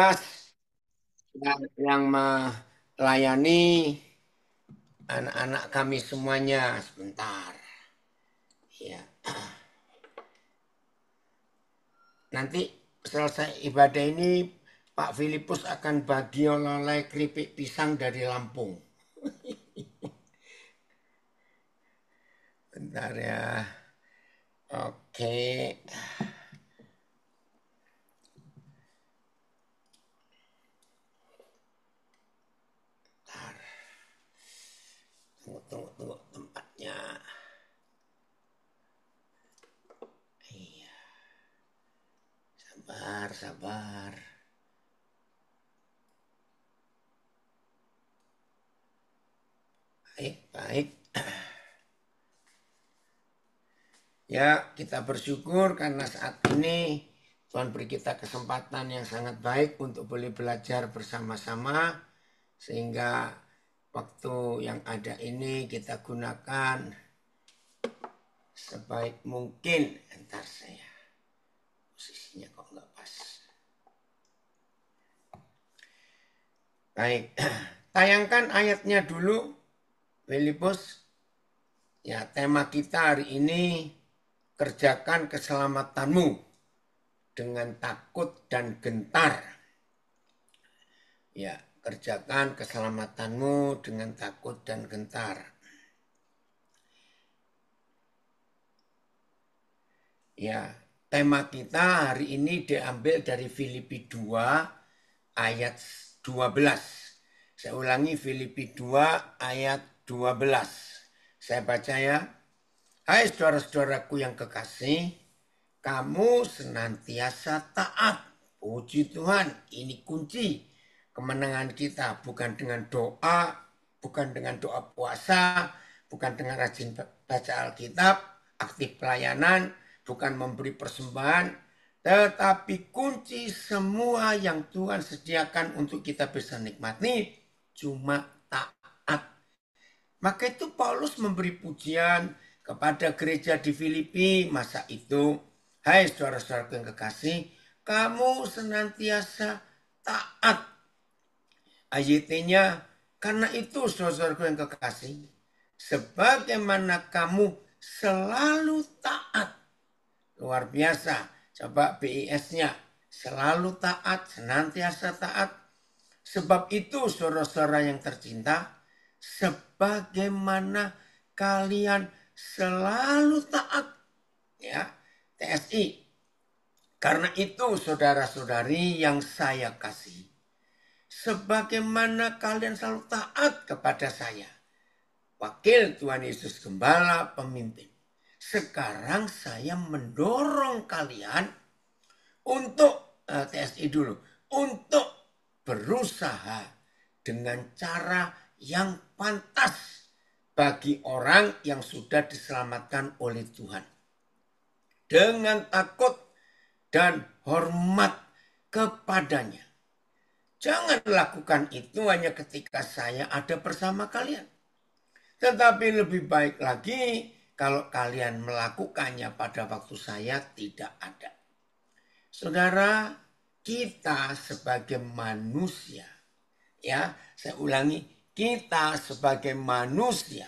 Mas yang melayani anak-anak kami semuanya sebentar. Ya, nanti selesai ibadah ini Pak Filipus akan bagi oleh-oleh keripik pisang dari Lampung. Bentar ya. Oke. Bentar. Tunggu tempatnya. Iya, sabar. Baik. Ya, kita bersyukur karena saat ini Tuhan beri kita kesempatan yang sangat baik untuk boleh belajar bersama-sama. Sehingga waktu yang ada ini kita gunakan sebaik mungkin. Entar saya, posisinya kok nggak pas. Baik, tayangkan ayatnya dulu, Filipus. Ya, tema kita hari ini, kerjakan keselamatanmu dengan takut dan gentar. Ya, kerjakan keselamatanmu dengan takut dan gentar. Ya, tema kita hari ini diambil dari Filipi 2 ayat 12. Saya ulangi, Filipi 2 ayat 12. Saya baca ya. Hai saudara-saudaraku yang kekasih, kamu senantiasa taat. Puji Tuhan, ini kunci kemenangan kita. Bukan dengan doa, bukan dengan doa puasa, bukan dengan rajin baca Alkitab, aktif pelayanan, bukan memberi persembahan, tetapi kunci semua yang Tuhan sediakan untuk kita bisa nikmati cuma taat. Maka itu Paulus memberi pujian kepada gereja di Filipi masa itu. Hai saudara-saudara yang kekasih, kamu senantiasa taat. Ayatnya, karena itu saudara-saudara yang kekasih, sebagaimana kamu selalu taat. Luar biasa. Coba BIS-nya. Selalu taat, senantiasa taat. Sebab itu saudara-saudara yang tercinta, sebagaimana kalian selalu taat. Ya, TSI. Karena itu saudara-saudari yang saya kasih, sebagaimana kalian selalu taat kepada saya, wakil Tuhan Yesus Gembala pemimpin. Sekarang saya mendorong kalian untuk TSI dulu, untuk berusaha dengan cara yang pantas bagi orang yang sudah diselamatkan oleh Tuhan. Dengan takut dan hormat kepadanya. Jangan lakukan itu hanya ketika saya ada bersama kalian. Tetapi lebih baik lagi kalau kalian melakukannya pada waktu saya tidak ada. Saudara, kita sebagai manusia, ya, saya ulangi, kita sebagai manusia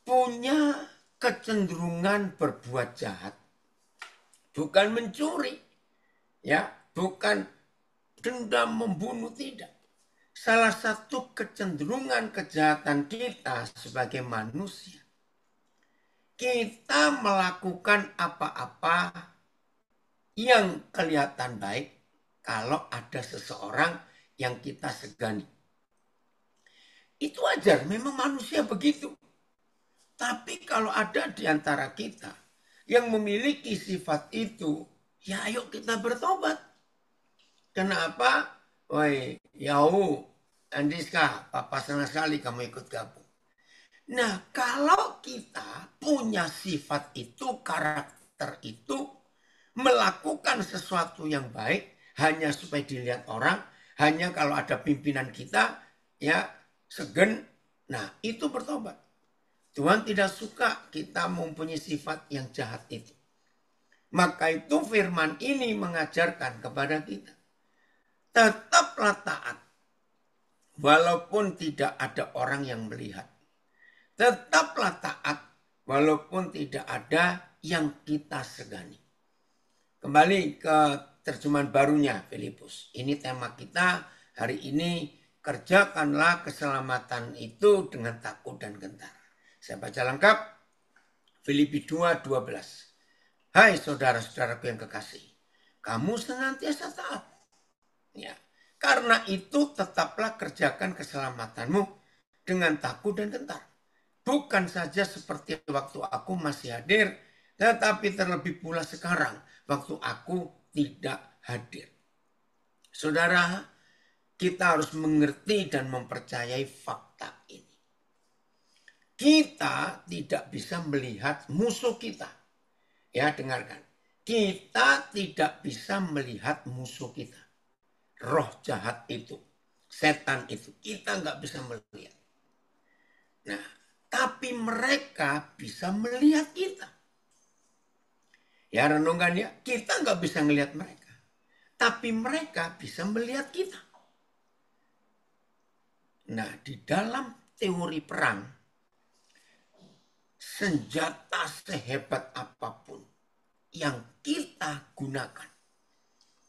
punya kecenderungan berbuat jahat. Bukan mencuri, ya, bukan dendam, membunuh, tidak. Salah satu kecenderungan kejahatan kita sebagai manusia, kita melakukan apa-apa yang kelihatan baik kalau ada seseorang yang kita segani. Itu wajar, memang manusia begitu. Tapi kalau ada di antara kita yang memiliki sifat itu, ya ayo kita bertobat. Kenapa? Woi, Yau, Andiska, Papa senang sekali kamu ikut gabung. Nah, kalau kita punya sifat itu, karakter itu, melakukan sesuatu yang baik hanya supaya dilihat orang, hanya kalau ada pimpinan kita, ya, segen, nah itu bertobat. Tuhan tidak suka kita mempunyai sifat yang jahat itu. Maka itu firman ini mengajarkan kepada kita. Tetaplah taat. Walaupun tidak ada orang yang melihat. Tetaplah taat. Walaupun tidak ada yang kita segani. Kembali ke terjemahan barunya Filipus. Ini tema kita hari ini. Kerjakanlah keselamatan itu dengan takut dan gentar. Saya baca lengkap. Filipi 2:12. Hai saudara-saudaraku yang kekasih. Kamu senantiasa taat. Ya. Karena itu tetaplah kerjakan keselamatanmu dengan takut dan gentar. Bukan saja seperti waktu aku masih hadir, tetapi terlebih pula sekarang waktu aku tidak hadir. Saudara, kita harus mengerti dan mempercayai fakta ini. Kita tidak bisa melihat musuh kita. Ya, dengarkan. Kita tidak bisa melihat musuh kita. Roh jahat itu, setan itu, kita nggak bisa melihat. Nah, tapi mereka bisa melihat kita. Ya, renungkan ya, kita nggak bisa melihat mereka. Tapi mereka bisa melihat kita. Nah, di dalam teori perang, senjata sehebat apapun yang kita gunakan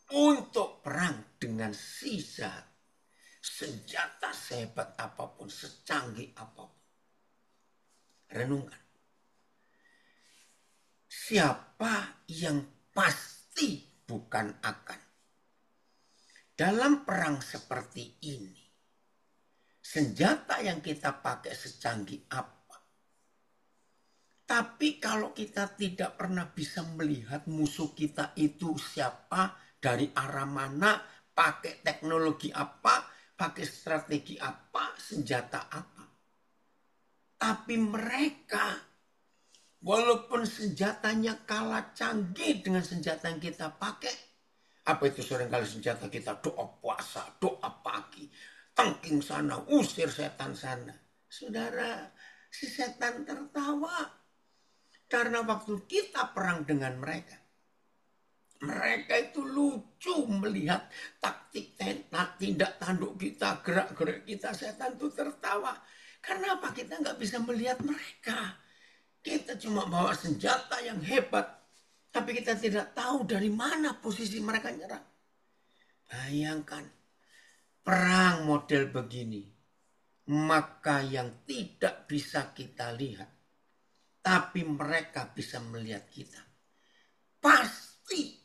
untuk perang dengan si jahat, senjata sehebat apapun, secanggih apapun, renungkan. Siapa yang pasti bukan akan. Dalam perang seperti ini, senjata yang kita pakai secanggih apa. Tapi kalau kita tidak pernah bisa melihat musuh kita itu siapa, dari arah mana, pakai teknologi apa, pakai strategi apa, senjata apa. Tapi mereka, walaupun senjatanya kalah canggih dengan senjata yang kita pakai. Apa itu seringkali senjata kita? Doa puasa, doa pagi. Tengking sana, usir setan sana. Saudara, si setan tertawa. Karena waktu kita perang dengan mereka. Mereka itu lucu melihat taktik tindak tanduk kita, gerak-gerik kita. Setan itu tertawa. Karena apa? Kita nggak bisa melihat mereka. Kita cuma bawa senjata yang hebat. Tapi kita tidak tahu dari mana posisi mereka nyerang. Bayangkan. Perang model begini. Maka yang tidak bisa kita lihat. Tapi mereka bisa melihat kita. Pasti.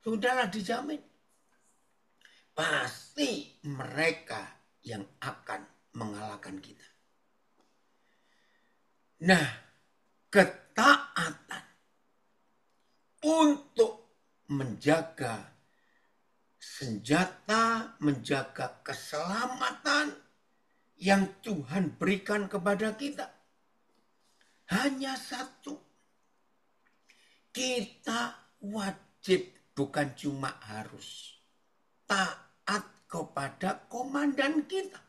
Sudahlah dijamin. Pasti mereka yang akan mengalahkan kita. Nah, ketaatan untuk menjaga senjata, menjaga keselamatan yang Tuhan berikan kepada kita. Hanya satu. Kita wajib, bukan cuma harus, taat kepada komandan kita.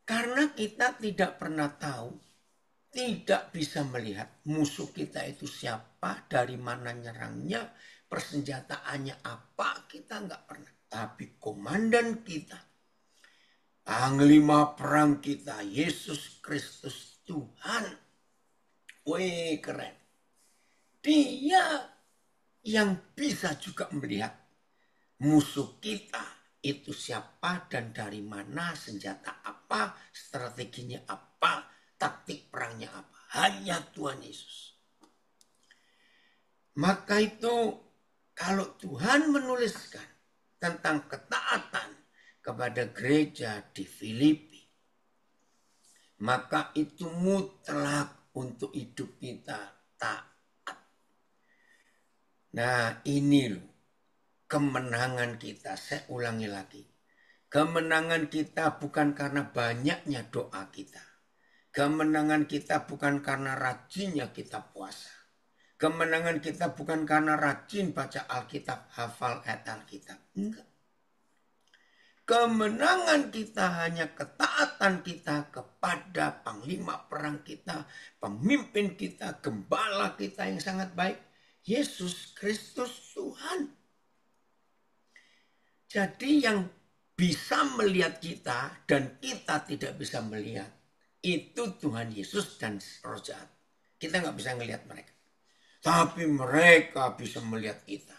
Karena kita tidak pernah tahu, tidak bisa melihat musuh kita itu siapa, dari mana nyerangnya, persenjataannya apa, kita nggak pernah. Tapi komandan kita, panglima perang kita, Yesus Kristus Tuhan. Wih, keren. Dia yang bisa juga melihat musuh kita itu siapa dan dari mana, senjata apa, strateginya apa, taktik perangnya apa. Hanya Tuhan Yesus. Maka itu kalau Tuhan menuliskan tentang ketaatan kepada gereja di Filipi, maka itu mutlak untuk hidup kita taat. Nah, ini loh kemenangan kita. Saya ulangi lagi. Kemenangan kita bukan karena banyaknya doa kita. Kemenangan kita bukan karena rajinnya kita puasa. Kemenangan kita bukan karena rajin baca Alkitab, hafal ayat Alkitab. Enggak. Kemenangan kita hanya ketaatan kita kepada panglima perang kita, pemimpin kita, gembala kita yang sangat baik, Yesus Kristus Tuhan. Jadi yang bisa melihat kita dan kita tidak bisa melihat, itu Tuhan Yesus dan Roh Jahat. Kita nggak bisa melihat mereka. Tapi mereka bisa melihat kita.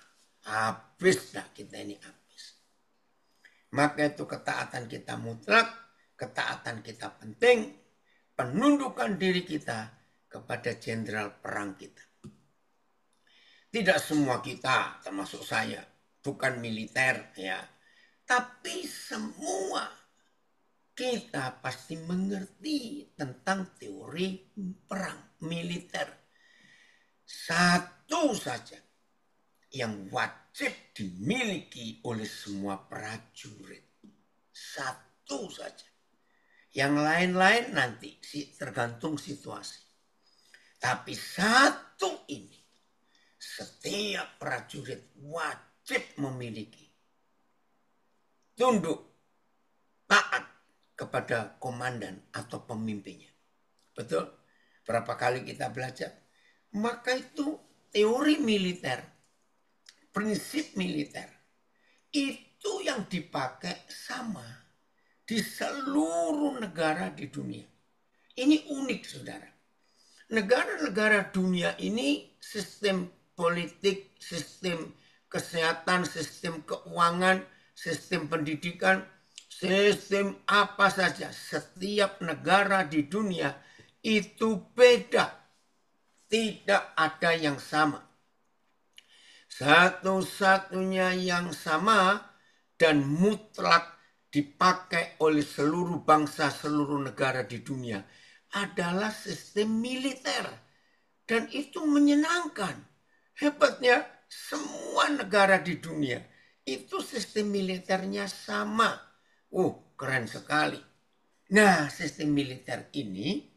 Habis dah kita ini habis. Maka itu ketaatan kita mutlak, ketaatan kita penting, penundukan diri kita kepada jenderal perang kita. Tidak semua kita, termasuk saya, bukan militer ya. Tapi semua kita pasti mengerti tentang teori perang militer. Satu saja yang wajib dimiliki oleh semua prajurit. Satu saja. Yang lain-lain nanti tergantung situasi. Tapi satu ini setiap prajurit wajib memiliki. Tunduk, taat kepada komandan atau pemimpinnya. Betul? Berapa kali kita belajar? Maka itu teori militer, prinsip militer, itu yang dipakai sama di seluruh negara di dunia. Ini unik, saudara. Negara-negara dunia ini sistem politik, sistem kesehatan, sistem keuangan, sistem pendidikan, sistem apa saja. Setiap negara di dunia itu beda. Tidak ada yang sama. Satu-satunya yang sama dan mutlak dipakai oleh seluruh bangsa, seluruh negara di dunia adalah sistem militer. Dan itu menyenangkan. Hebatnya semua negara di dunia itu sistem militernya sama. Keren sekali. Nah, sistem militer ini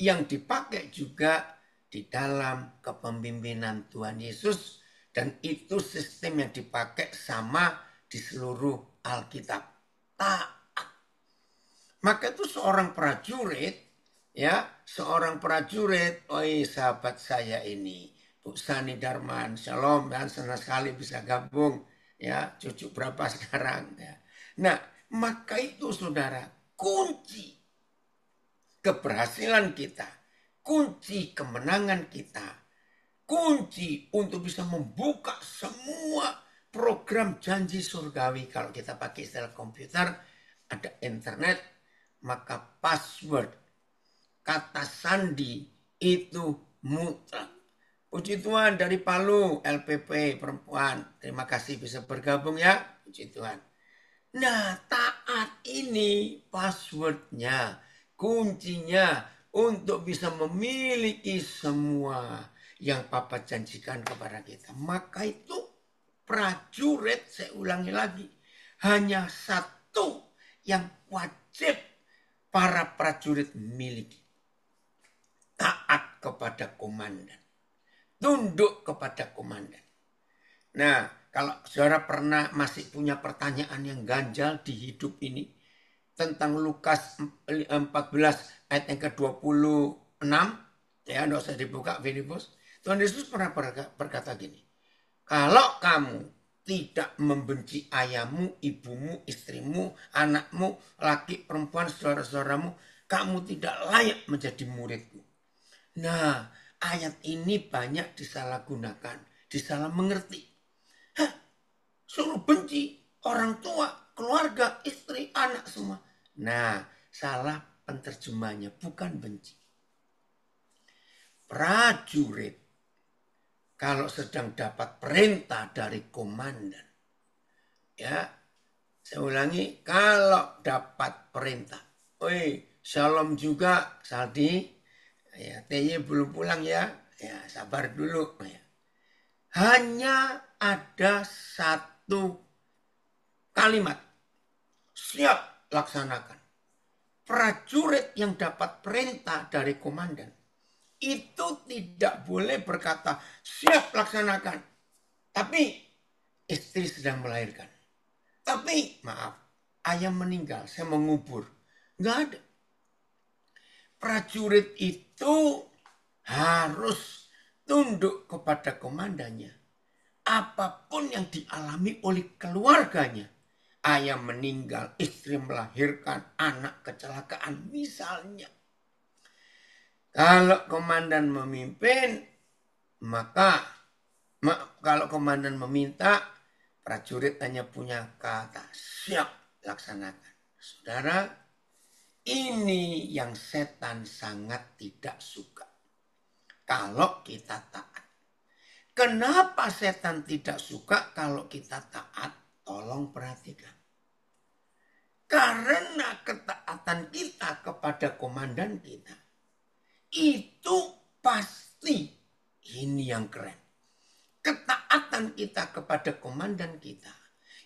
yang dipakai juga di dalam kepemimpinan Tuhan Yesus. Dan itu sistem yang dipakai sama di seluruh Alkitab. Taat. Maka itu seorang prajurit, ya, seorang prajurit, sahabat saya ini, Bu Sani Darman, shalom, dan senang sekali bisa gabung, ya, cucu berapa sekarang, ya. Nah, maka itu saudara, kunci keberhasilan kita, kunci kemenangan kita, kunci untuk bisa membuka semua program janji surgawi. Kalau kita pakai istilah komputer, ada internet, maka password, kata sandi itu mutlak. Puji Tuhan dari Palu, LPP perempuan. Terima kasih bisa bergabung ya. Puji Tuhan. Nah, taat ini passwordnya, kuncinya untuk bisa memiliki semua yang Papa janjikan kepada kita. Maka itu prajurit, saya ulangi lagi, hanya satu yang wajib para prajurit miliki. Taat kepada komandan. Tunduk kepada komandan. Nah, kalau saudara pernah masih punya pertanyaan yang ganjal di hidup ini tentang Lukas 14 ayat yang ke-26, ya, tidak usah dibuka Filipus. Tuhan Yesus pernah berkata gini, kalau kamu tidak membenci ayahmu, ibumu, istrimu, anakmu, laki, perempuan, saudara-saudaramu, kamu tidak layak menjadi muridku. Nah, ayat ini banyak disalahgunakan, disalah mengerti. Suruh benci orang tua, keluarga, istri, anak semua. Nah, salah penterjemahnya, bukan benci. Prajurit kalau sedang dapat perintah dari komandan, ya, saya ulangi, kalau dapat perintah, shalom juga Saldi, ya, TY belum pulang ya, sabar dulu. Ya. Hanya ada satu kalimat, siap laksanakan. Prajurit yang dapat perintah dari komandan itu tidak boleh berkata siap laksanakan, tapi istri sedang melahirkan, tapi maaf, ayah meninggal, saya mengubur. Nggak ada. Prajurit itu harus tunduk kepada komandannya. apapun yang dialami oleh keluarganya. Ayah meninggal, istri melahirkan, anak kecelakaan misalnya. Kalau komandan memimpin, maka kalau komandan meminta, prajurit hanya punya kata, siap laksanakan. Saudara, ini yang setan sangat tidak suka. Kalau kita taat. Kenapa setan tidak suka kalau kita taat? Tolong perhatikan. Karena ketaatan kita kepada komandan kita, itu pasti, ini yang keren. Ketaatan kita kepada komandan kita,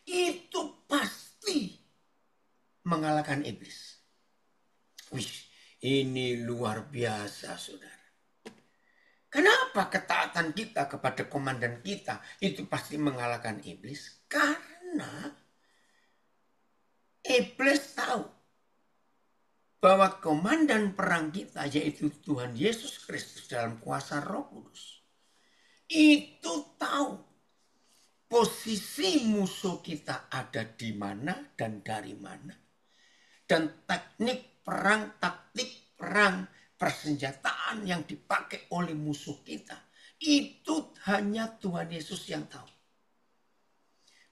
itu pasti mengalahkan iblis. Wih, ini luar biasa, saudara. Kenapa ketaatan kita kepada komandan kita itu pasti mengalahkan iblis? Karena iblis tahu bahwa komandan perang kita, yaitu Tuhan Yesus Kristus dalam kuasa Roh Kudus, itu tahu posisi musuh kita ada di mana dan dari mana. Dan teknik perang, taktik perang, persenjataan yang dipakai oleh musuh kita, itu hanya Tuhan Yesus yang tahu.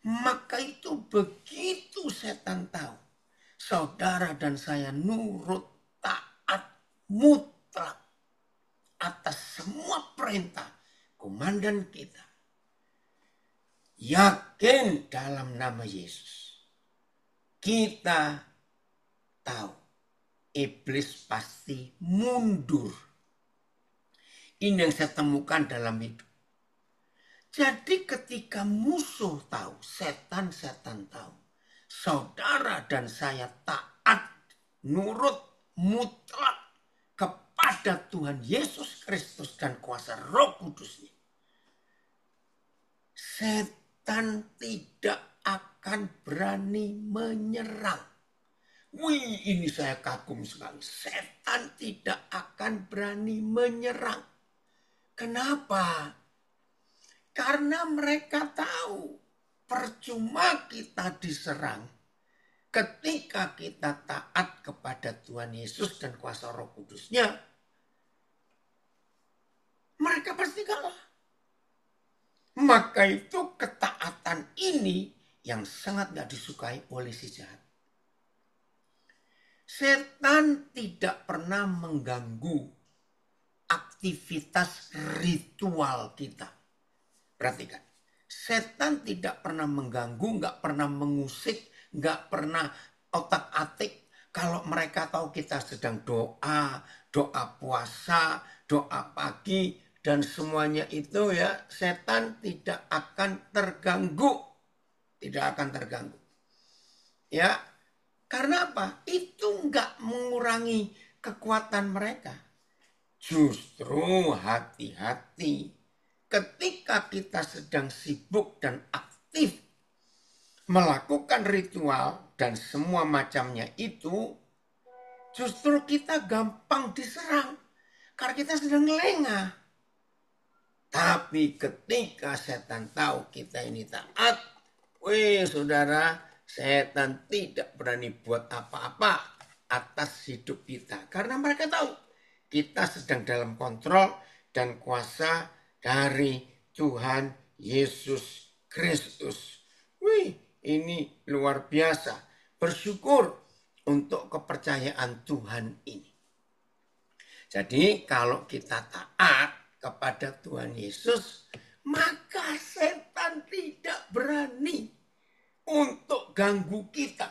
Maka itu begitu setan tahu, saudara dan saya nurut taat mutlak atas semua perintah komandan kita. Yakin dalam nama Yesus. Kita tahu iblis pasti mundur. Ini yang saya temukan dalam hidup. Jadi ketika musuh tahu, setan tahu, saudara dan saya taat, nurut mutlak kepada Tuhan Yesus Kristus dan kuasa Roh Kudusnya, setan tidak akan berani menyerang. Wih, ini saya kagum sekali. Setan tidak akan berani menyerang. Kenapa? Karena mereka tahu percuma kita diserang ketika kita taat kepada Tuhan Yesus dan kuasa Roh Kudusnya. Mereka pasti kalah. Maka itu ketaatan ini yang sangat gak disukai oleh si jahat. Setan tidak pernah mengganggu aktivitas ritual kita. Perhatikan, setan tidak pernah mengganggu, gak pernah mengusik, gak pernah otak-atik. Kalau mereka tahu kita sedang doa puasa, doa pagi, dan semuanya itu ya, setan tidak akan terganggu. Tidak akan terganggu. Ya, karena apa? Itu nggak mengurangi kekuatan mereka. Justru hati-hati. Ketika kita sedang sibuk dan aktif melakukan ritual dan semua macamnya itu, justru kita gampang diserang. Karena kita sedang lengah. Tapi ketika setan tahu kita ini taat, wih saudara, setan tidak berani buat apa-apa atas hidup kita. Karena mereka tahu kita sedang dalam kontrol dan kuasa dari Tuhan Yesus Kristus. Wih, ini luar biasa. Bersyukur untuk kepercayaan Tuhan ini. Jadi kalau kita taat kepada Tuhan Yesus, maka setan tidak berani untuk ganggu kita.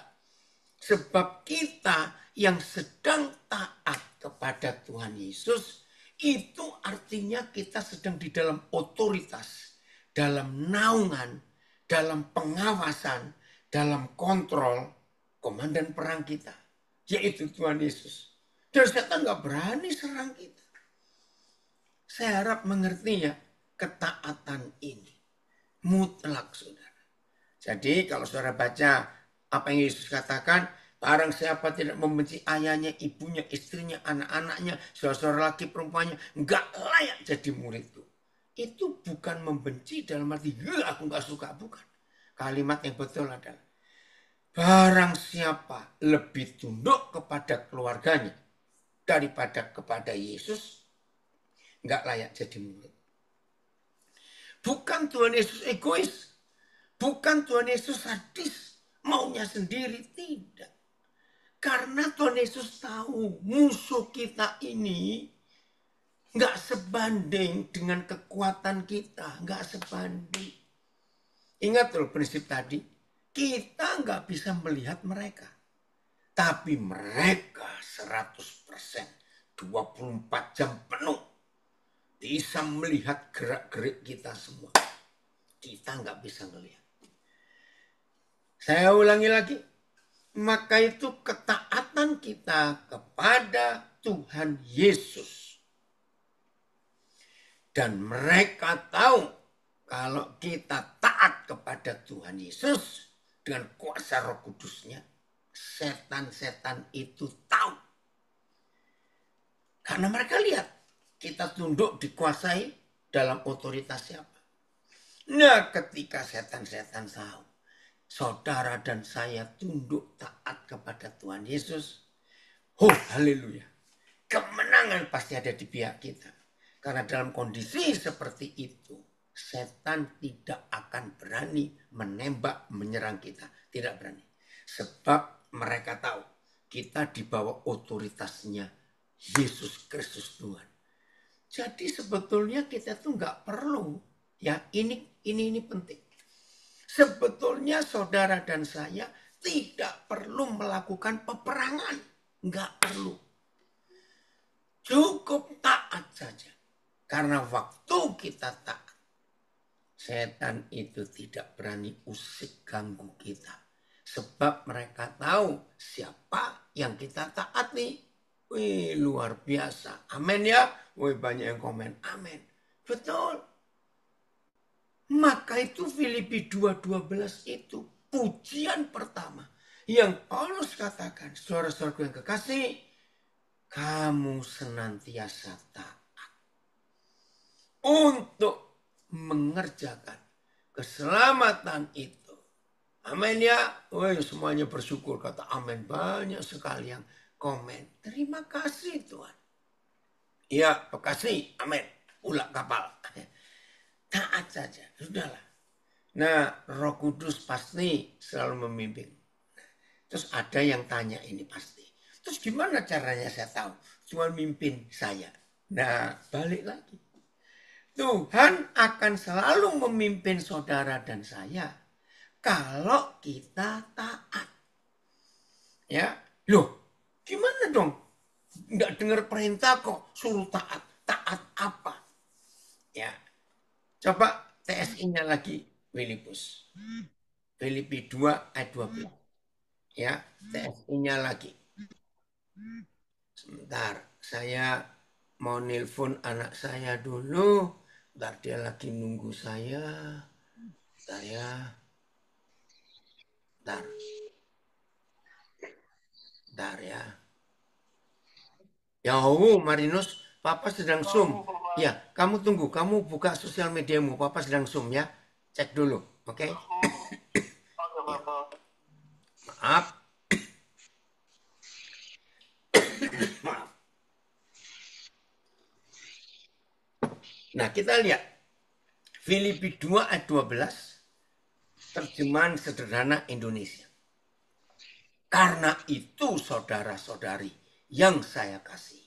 Sebab kita yang sedang taat kepada Tuhan Yesus, itu artinya kita sedang di dalam otoritas, dalam naungan, dalam pengawasan, dalam kontrol komandan perang kita, yaitu Tuhan Yesus. Dan setan gak berani serang kita. Saya harap mengerti ya ketaatan ini. Mutlak saudara. Jadi kalau saudara baca apa yang Yesus katakan, barang siapa tidak membenci ayahnya, ibunya, istrinya, anak-anaknya, saudara laki perempuannya, enggak layak jadi muridku. itu bukan membenci dalam arti aku nggak suka, bukan. Kalimat yang betul adalah barang siapa lebih tunduk kepada keluarganya daripada kepada Yesus, nggak layak jadi murid. Bukan Tuhan Yesus egois, bukan Tuhan Yesus sadis, maunya sendiri, tidak. Karena Tuhan Yesus tahu musuh kita ini nggak sebanding dengan kekuatan kita, nggak sebanding. Ingat loh prinsip tadi, kita nggak bisa melihat mereka. Tapi mereka 100%, 24 jam penuh bisa melihat gerak-gerik kita semua. Kita nggak bisa melihat. Saya ulangi lagi, maka itu ketaatan kita kepada Tuhan Yesus. Dan mereka tahu kalau kita taat kepada Tuhan Yesus dengan kuasa Roh Kudusnya, setan-setan itu tahu. Karena mereka lihat kita tunduk dikuasai dalam otoritas siapa. Nah, ketika setan-setan tahu saudara dan saya tunduk taat kepada Tuhan Yesus, oh haleluya, kemenangan pasti ada di pihak kita. Karena dalam kondisi seperti itu, setan tidak akan berani menembak, menyerang kita. Tidak berani. Sebab mereka tahu kita di bawah otoritasnya Yesus Kristus Tuhan. Jadi sebetulnya kita tuh nggak perlu, ya ini penting. Sebetulnya saudara dan saya tidak perlu melakukan peperangan. Nggak perlu. Cukup taat saja. Karena waktu kita taat, setan itu tidak berani usik ganggu kita. Sebab mereka tahu siapa yang kita taati. Wih, luar biasa. Amin ya. Wih, banyak yang komen. Amin. Betul. Maka itu Filipi 2:12 itu pujian pertama yang Paulus katakan, saudara-saudaraku yang kekasih, kamu senantiasa taat untuk mengerjakan keselamatan itu. Amin ya. Wih, semuanya bersyukur, kata amin. Banyak sekali yang komen. Terima kasih Tuhan. Ya, makasih. Amin. Ulak kapal. Taat saja. Sudahlah. Nah, Roh Kudus pasti selalu membimbing. Terus ada yang tanya ini pasti. Terus gimana caranya saya tahu? Tuhan mimpin saya. Nah, balik lagi. Tuhan akan selalu memimpin saudara dan saya kalau kita taat. Ya, loh, gimana dong? Nggak dengar perintah kok, suruh taat. Taat apa? Ya, coba TSI-nya lagi, Filipus. Filipi 2 ayat 12. Ya, TSI-nya lagi. Sebentar, saya mau nelpon anak saya dulu. Bentar, dia lagi nunggu saya. Bentar ya. Bentar. Bentar ya. Yauh, Marinus, Papa sedang Zoom. Ya, kamu tunggu. Kamu buka sosial mediamu. Papa sedang Zoom ya. Cek dulu, oke? Okay? Ya. Maaf. Maaf. Nah, kita lihat. Filipi 2 ayat 12. Terjemahan sederhana Indonesia. Karena itu saudara-saudari yang saya kasih.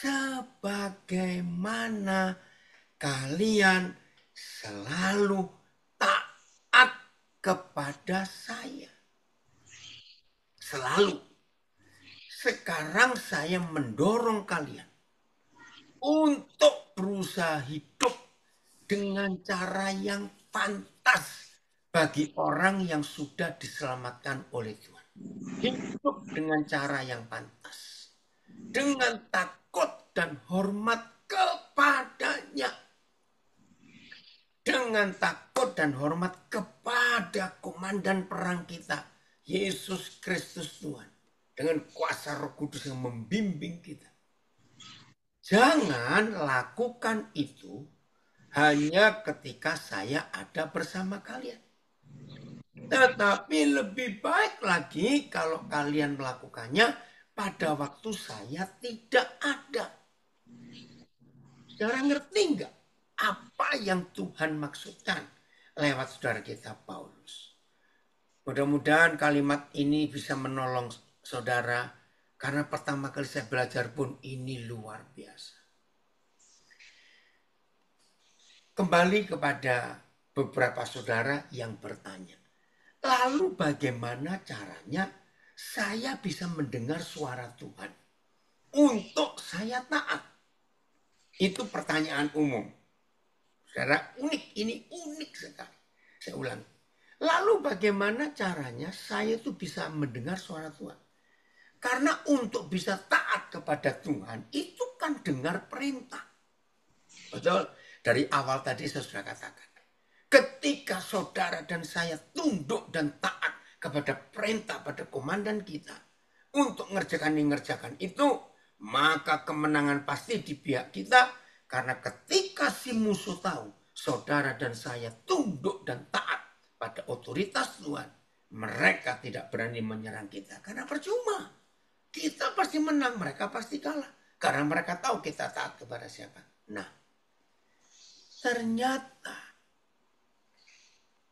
Sebagaimana kalian selalu taat kepada saya. Selalu. Sekarang saya mendorong kalian untuk berusaha hidup dengan cara yang pantas bagi orang yang sudah diselamatkan oleh Tuhan. Hidup dengan cara yang pantas. Dengan takut dan hormat kepadanya. Dengan takut dan hormat kepada komandan perang kita, Yesus Kristus Tuhan. Dengan kuasa Roh Kudus yang membimbing kita. Jangan lakukan itu hanya ketika saya ada bersama kalian. Tetapi lebih baik lagi kalau kalian melakukannya pada waktu saya tidak ada. Saudara ngerti nggak apa yang Tuhan maksudkan lewat saudara kita Paulus? Mudah-mudahan kalimat ini bisa menolong saudara, karena pertama kali saya belajar pun ini luar biasa. Kembali kepada beberapa saudara yang bertanya, lalu bagaimana caranya saya bisa mendengar suara Tuhan untuk saya taat? Itu pertanyaan umum. Saudara, unik, ini unik sekali. Saya ulang. Lalu bagaimana caranya saya itu bisa mendengar suara Tuhan? Karena untuk bisa taat kepada Tuhan itu kan dengar perintah. Betul? Dari awal tadi saya sudah katakan. Ketika saudara dan saya tunduk dan taat kepada perintah pada komandan kita untuk ngerjakan itu, maka kemenangan pasti di pihak kita. Karena ketika si musuh tahu saudara dan saya tunduk dan taat pada otoritas Tuhan, mereka tidak berani menyerang kita. Karena percuma. Kita pasti menang, mereka pasti kalah. Karena mereka tahu kita taat kepada siapa. Nah, ternyata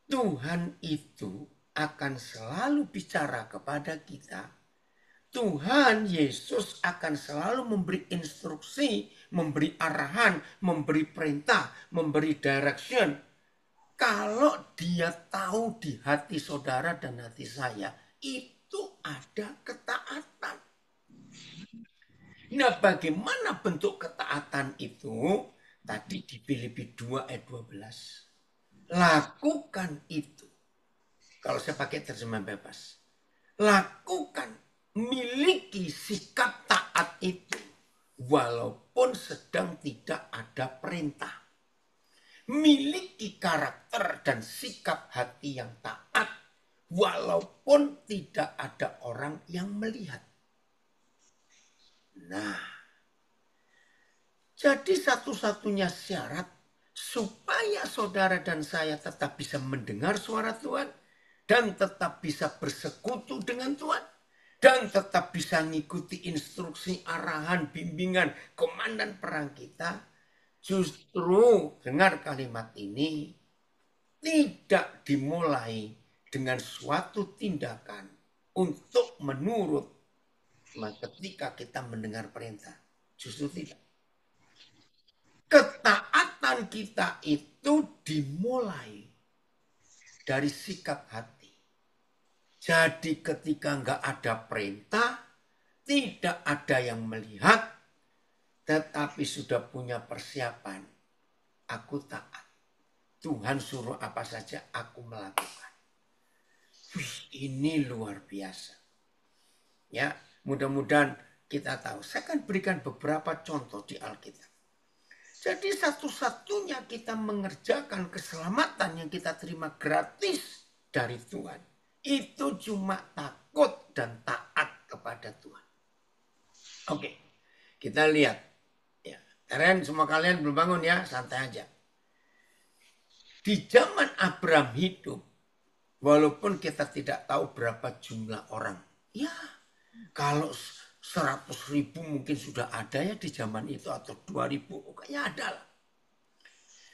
Tuhan itu akan selalu bicara kepada kita. Tuhan Yesus akan selalu memberi instruksi, memberi arahan, memberi perintah, memberi direction. Kalau dia tahu di hati saudara dan hati saya, itu ada ketaatan. Nah, bagaimana bentuk ketaatan itu? Tadi di Filipi 2 ayat 12. Lakukan itu. Kalau saya pakai terjemahan bebas. Lakukan, miliki sikap taat itu. Walaupun sedang tidak ada perintah. Miliki karakter dan sikap hati yang taat. Walaupun tidak ada orang yang melihat. Nah, jadi satu-satunya syarat supaya saudara dan saya tetap bisa mendengar suara Tuhan dan tetap bisa bersekutu dengan Tuhan dan tetap bisa mengikuti instruksi, arahan, bimbingan, komandan perang kita, justru dengar kalimat ini, tidak dimulai dengan suatu tindakan untuk menurut ketika kita mendengar perintah. Justru tidak. Ketaatan kita itu dimulai dari sikap hati. Jadi ketika nggak ada perintah, tidak ada yang melihat, tetapi sudah punya persiapan. Aku taat. Tuhan suruh apa saja aku melakukan. Wih, ini luar biasa. Ya, mudah-mudahan kita tahu. Saya akan berikan beberapa contoh di Alkitab. Jadi satu-satunya kita mengerjakan keselamatan yang kita terima gratis dari Tuhan. Itu cuma takut dan taat kepada Tuhan. Oke, kita lihat. Ya, kalian semua kalian belum bangun ya, santai aja. Di zaman Abraham hidup, walaupun kita tidak tahu berapa jumlah orang. Ya, kalau 100.000 mungkin sudah ada ya di zaman itu, atau 2.000, pokoknya ada lah.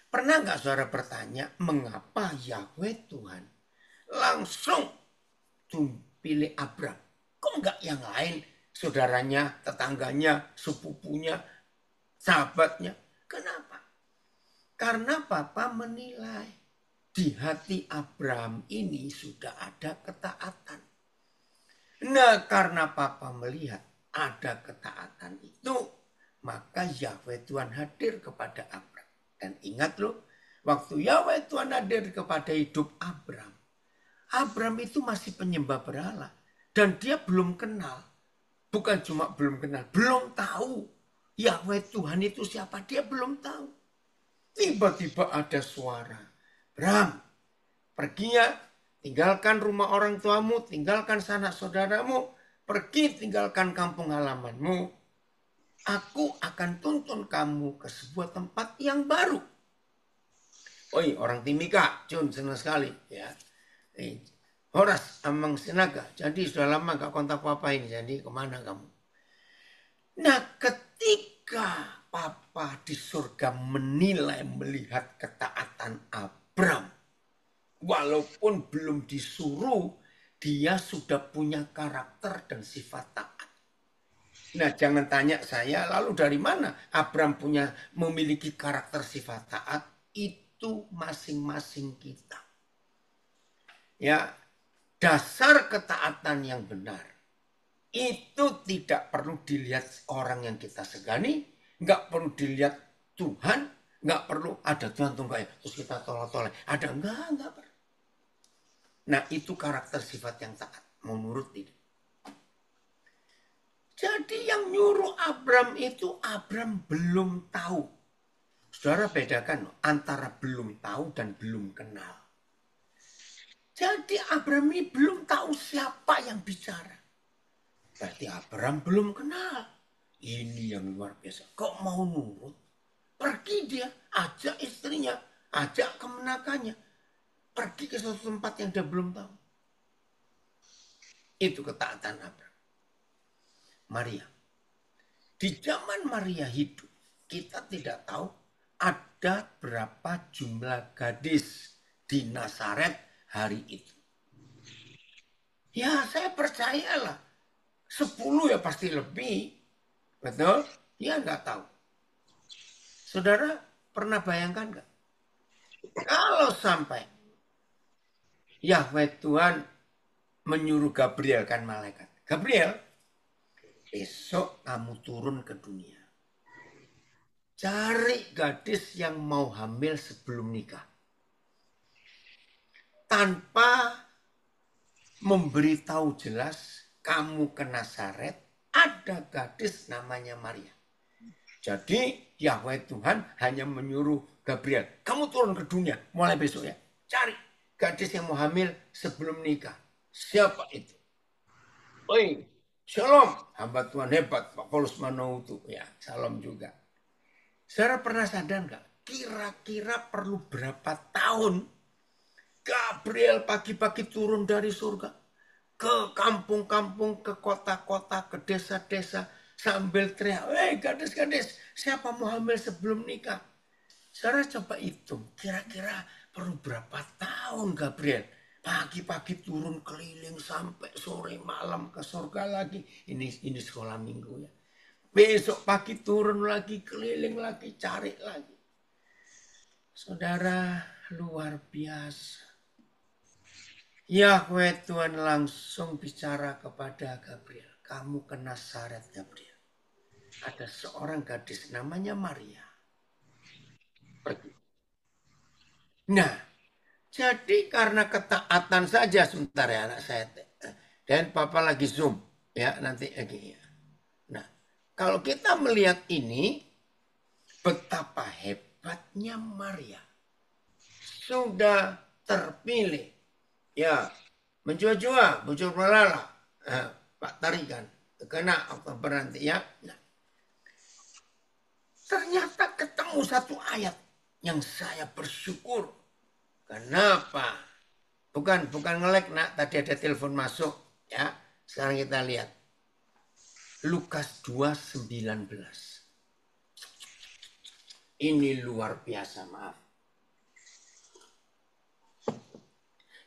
Pernah nggak saudara bertanya, mengapa Yahweh Tuhan langsung pilih Abraham? Kok nggak yang lain, saudaranya, tetangganya, sepupunya, sahabatnya? Kenapa? Karena Papa menilai di hati Abraham ini sudah ada ketaatan. Nah, karena Papa melihat ada ketaatan itu, maka Yahweh Tuhan hadir kepada Abraham. Dan ingat loh, waktu Yahweh Tuhan hadir kepada hidup Abraham, Abraham itu masih penyembah berhala. Dan dia belum kenal. Bukan cuma belum kenal, belum tahu Yahweh Tuhan itu siapa, dia belum tahu. Tiba-tiba ada suara, Abraham, pergi ya, tinggalkan rumah orang tuamu, tinggalkan sanak saudaramu, pergi tinggalkan kampung halamanmu. Aku akan tuntun kamu ke sebuah tempat yang baru. Oi, orang Timika, Jun senang sekali ya. Horas Amang Sinaga, jadi sudah lama gak kontak papa ini, jadi kemana kamu? Nah ketika papa di surga menilai melihat ketaatan Abram, walaupun belum disuruh, dia sudah punya karakter dan sifat taat. Nah jangan tanya saya, lalu dari mana Abram memiliki karakter sifat taat? Itu masing-masing kita. Ya, dasar ketaatan yang benar itu tidak perlu dilihat orang yang kita segani, nggak perlu dilihat Tuhan, nggak perlu ada Tuhan tunggu ya, terus kita tolong-tolong. Ada enggak perlu. Nah itu karakter sifat yang taat, menurut ini. Jadi yang nyuruh Abram itu Abram belum tahu. Saudara bedakan antara belum tahu dan belum kenal. Jadi Abram ini belum tahu siapa yang bicara. Berarti Abram belum kenal. Ini yang luar biasa. Kok mau nurut? Pergi dia, ajak istrinya, ajak kemenakannya. Pergi ke suatu tempat yang dia belum tahu. Itu ketaatan Abram. Maria. Di zaman Maria hidup, kita tidak tahu ada berapa jumlah gadis di Nazaret hari itu. Ya saya percayalah. 10 ya pasti lebih. Betul? Ya nggak tahu. Saudara pernah bayangkan nggak? Kalau sampai Yahweh Tuhan menyuruh Gabriel kan malaikat. Gabriel, besok kamu turun ke dunia. Cari gadis yang mau hamil sebelum nikah. Tanpa memberitahu jelas kamu ke Nazaret ada gadis namanya Maria. Jadi Yahweh Tuhan hanya menyuruh Gabriel, kamu turun ke dunia mulai besok ya. Cari gadis yang mau hamil sebelum nikah. Siapa itu? Oi, shalom, hamba Tuhan hebat, Pak Paulus Manautu. Ya, salam juga. Saudara pernah sadar nggak? Kira-kira perlu berapa tahun Gabriel pagi-pagi turun dari surga ke kampung-kampung, ke kota-kota, ke desa-desa sambil teriak, gadis-gadis, siapa mau hamil sebelum nikah? Saudara coba hitung, kira-kira perlu berapa tahun Gabriel pagi-pagi turun keliling sampai sore malam ke surga lagi. Ini sekolah minggu ya. Besok pagi turun lagi, keliling lagi, cari lagi. Saudara luar biasa. Yahweh Tuhan langsung bicara kepada Gabriel. Kamu ke Nazaret Gabriel. Ada seorang gadis namanya Maria. Pergi. Nah, jadi karena ketaatan saja sebentar ya anak saya. Dan papa lagi zoom ya nanti lagi. Nah, kalau kita melihat ini betapa hebatnya Maria. Sudah terpilih. Ya, menjua-jua, bujur melala. Pak tarikan. Kena Oktober nanti ya. Nah, ternyata ketemu satu ayat yang saya bersyukur. Kenapa? Bukan ngelek nak, tadi ada telepon masuk ya. Sekarang kita lihat. Lukas 2:19. Ini luar biasa, maaf.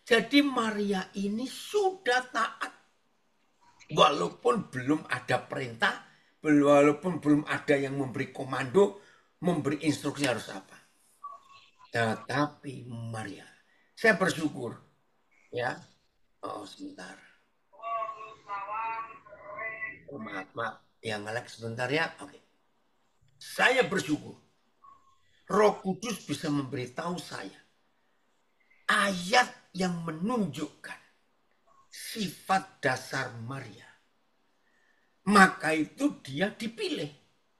Jadi Maria ini sudah taat. Walaupun belum ada perintah, walaupun belum ada yang memberi komando, memberi instruksi harus apa. Tetapi Maria, saya bersyukur ya. Oh sebentar. Oh, maaf. Yang ngelek sebentar ya. Oke. Saya bersyukur. Roh Kudus bisa memberitahu saya ayat yang menunjukkan sifat dasar Maria. Maka itu dia dipilih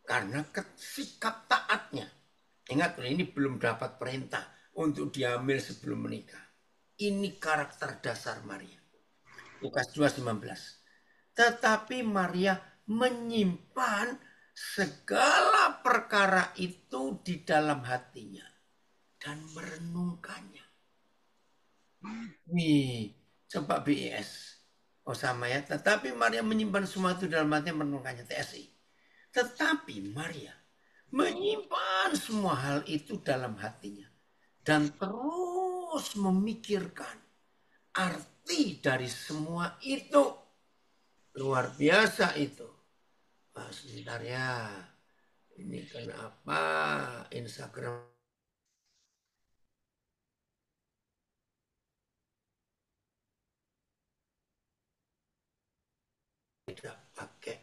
karena sikap taatnya. Ingat ini belum dapat perintah untuk diambil sebelum menikah. Ini karakter dasar Maria. Lukas 2:19. Tetapi Maria menyimpan segala perkara itu di dalam hatinya. dan merenungkannya. Wih, coba BIS. Oh sama ya, tetapi Maria menyimpan semua itu dalam hati merenungkannya, TSI. Tetapi Maria menyimpan semua hal itu dalam hatinya. Dan terus memikirkan arti dari semua itu. Luar biasa itu. Sebentar ya. Ini kenapa Instagram tidak pakai.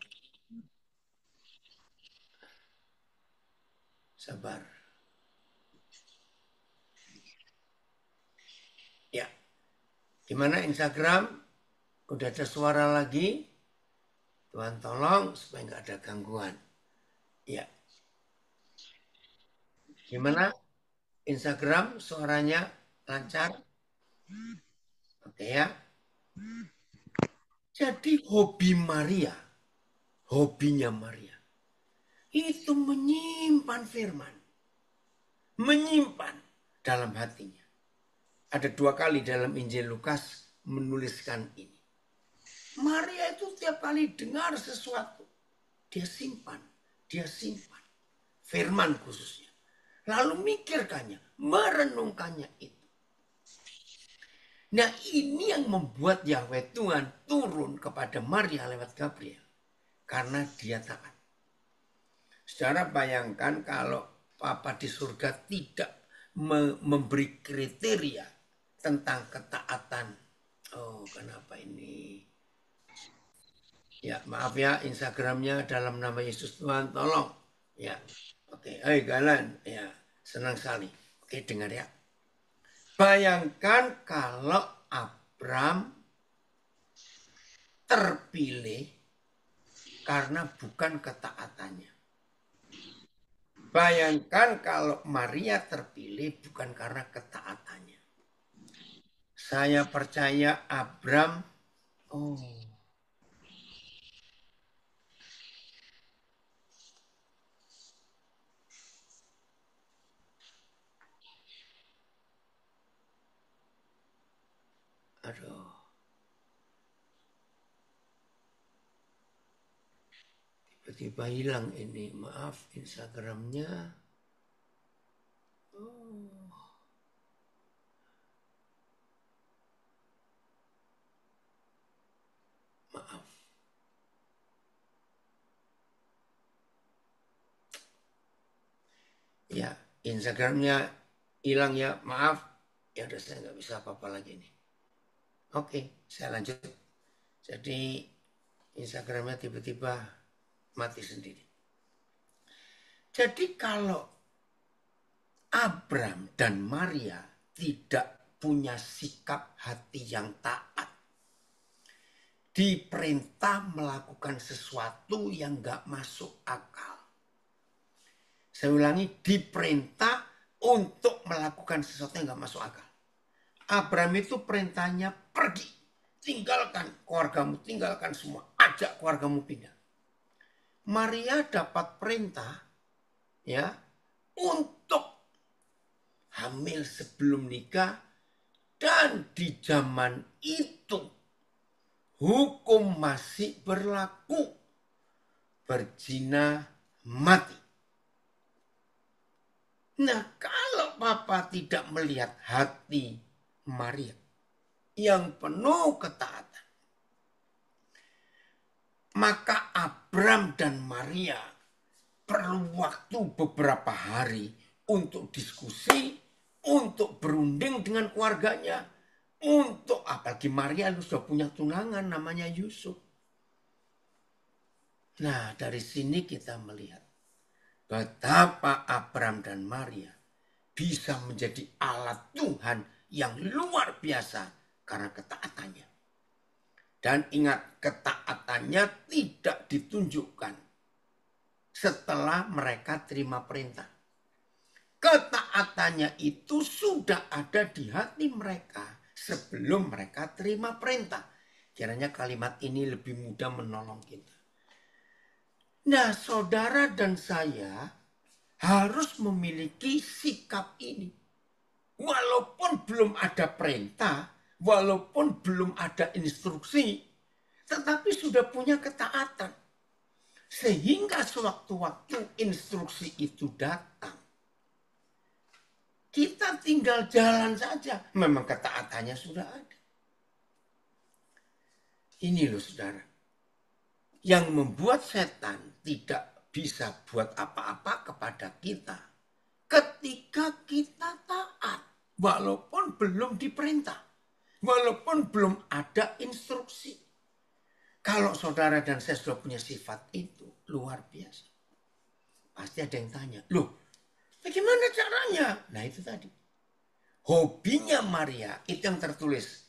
Sabar. Ya. Gimana Instagram? Udah ada suara lagi? Tuhan tolong supaya nggak ada gangguan. Ya. Gimana? Instagram suaranya lancar? Oke ya. Jadi hobinya Maria, itu menyimpan firman. Menyimpan dalam hatinya. Ada 2 kali dalam Injil Lukas menuliskan ini. Maria itu tiap kali dengar sesuatu, dia simpan. Firman khususnya. Lalu mikirkannya, merenungkannya itu. Nah ini yang membuat Yahweh Tuhan turun kepada Maria lewat Gabriel. Karena dia taat. Saudara bayangkan kalau Papa di surga tidak memberi kriteria tentang ketaatan. Oh kenapa ini? Ya maaf ya Instagramnya dalam nama Yesus Tuhan tolong. Ya oke, Galan. Ya senang sekali. Oke dengar ya. Bayangkan kalau Abram terpilih karena bukan ketaatannya. Bayangkan kalau Maria terpilih bukan karena ketaatannya. Saya percaya Abram, aduh. Tiba-tiba hilang ini, maaf Instagramnya. Maaf. Ya, Instagramnya hilang ya, maaf. Ya udah saya nggak bisa apa-apa lagi nih. Oke, saya lanjut. Jadi Instagramnya tiba-tiba mati sendiri. Jadi kalau Abram dan Maria tidak punya sikap hati yang taat, diperintah melakukan sesuatu yang gak masuk akal. Saya ulangi, diperintah untuk melakukan sesuatu yang gak masuk akal. Abram itu perintahnya pergi, tinggalkan keluargamu, tinggalkan semua, ajak keluargamu pindah. Maria dapat perintah ya untuk hamil sebelum nikah, dan di zaman itu hukum masih berlaku, berzina mati. Nah kalau Papa tidak melihat hati Maria yang penuh ketaatan, maka Abram dan Maria perlu waktu beberapa hari untuk diskusi, untuk berunding dengan keluarganya, untuk apalagi Maria sudah punya tunangan namanya Yusuf. Nah dari sini kita melihat betapa Abram dan Maria bisa menjadi alat Tuhan yang luar biasa karena ketaatannya. Dan ingat, ketaatannya tidak ditunjukkan setelah mereka terima perintah. Ketaatannya itu sudah ada di hati mereka sebelum mereka terima perintah. Kiranya kalimat ini lebih mudah menolong kita. Nah, saudara dan saya harus memiliki sikap ini. Walaupun belum ada perintah, walaupun belum ada instruksi, tetapi sudah punya ketaatan. Sehingga sewaktu-waktu instruksi itu datang, kita tinggal jalan saja. Memang ketaatannya sudah ada. Ini loh saudara. Yang membuat setan tidak bisa buat apa-apa kepada kita. Ketika kita taat. Walaupun belum diperintah. Walaupun belum ada instruksi. Kalau saudara dan saya sudah punya sifat itu. Luar biasa. Pasti ada yang tanya. Loh, bagaimana caranya? Nah itu tadi. Hobinya Maria itu yang tertulis.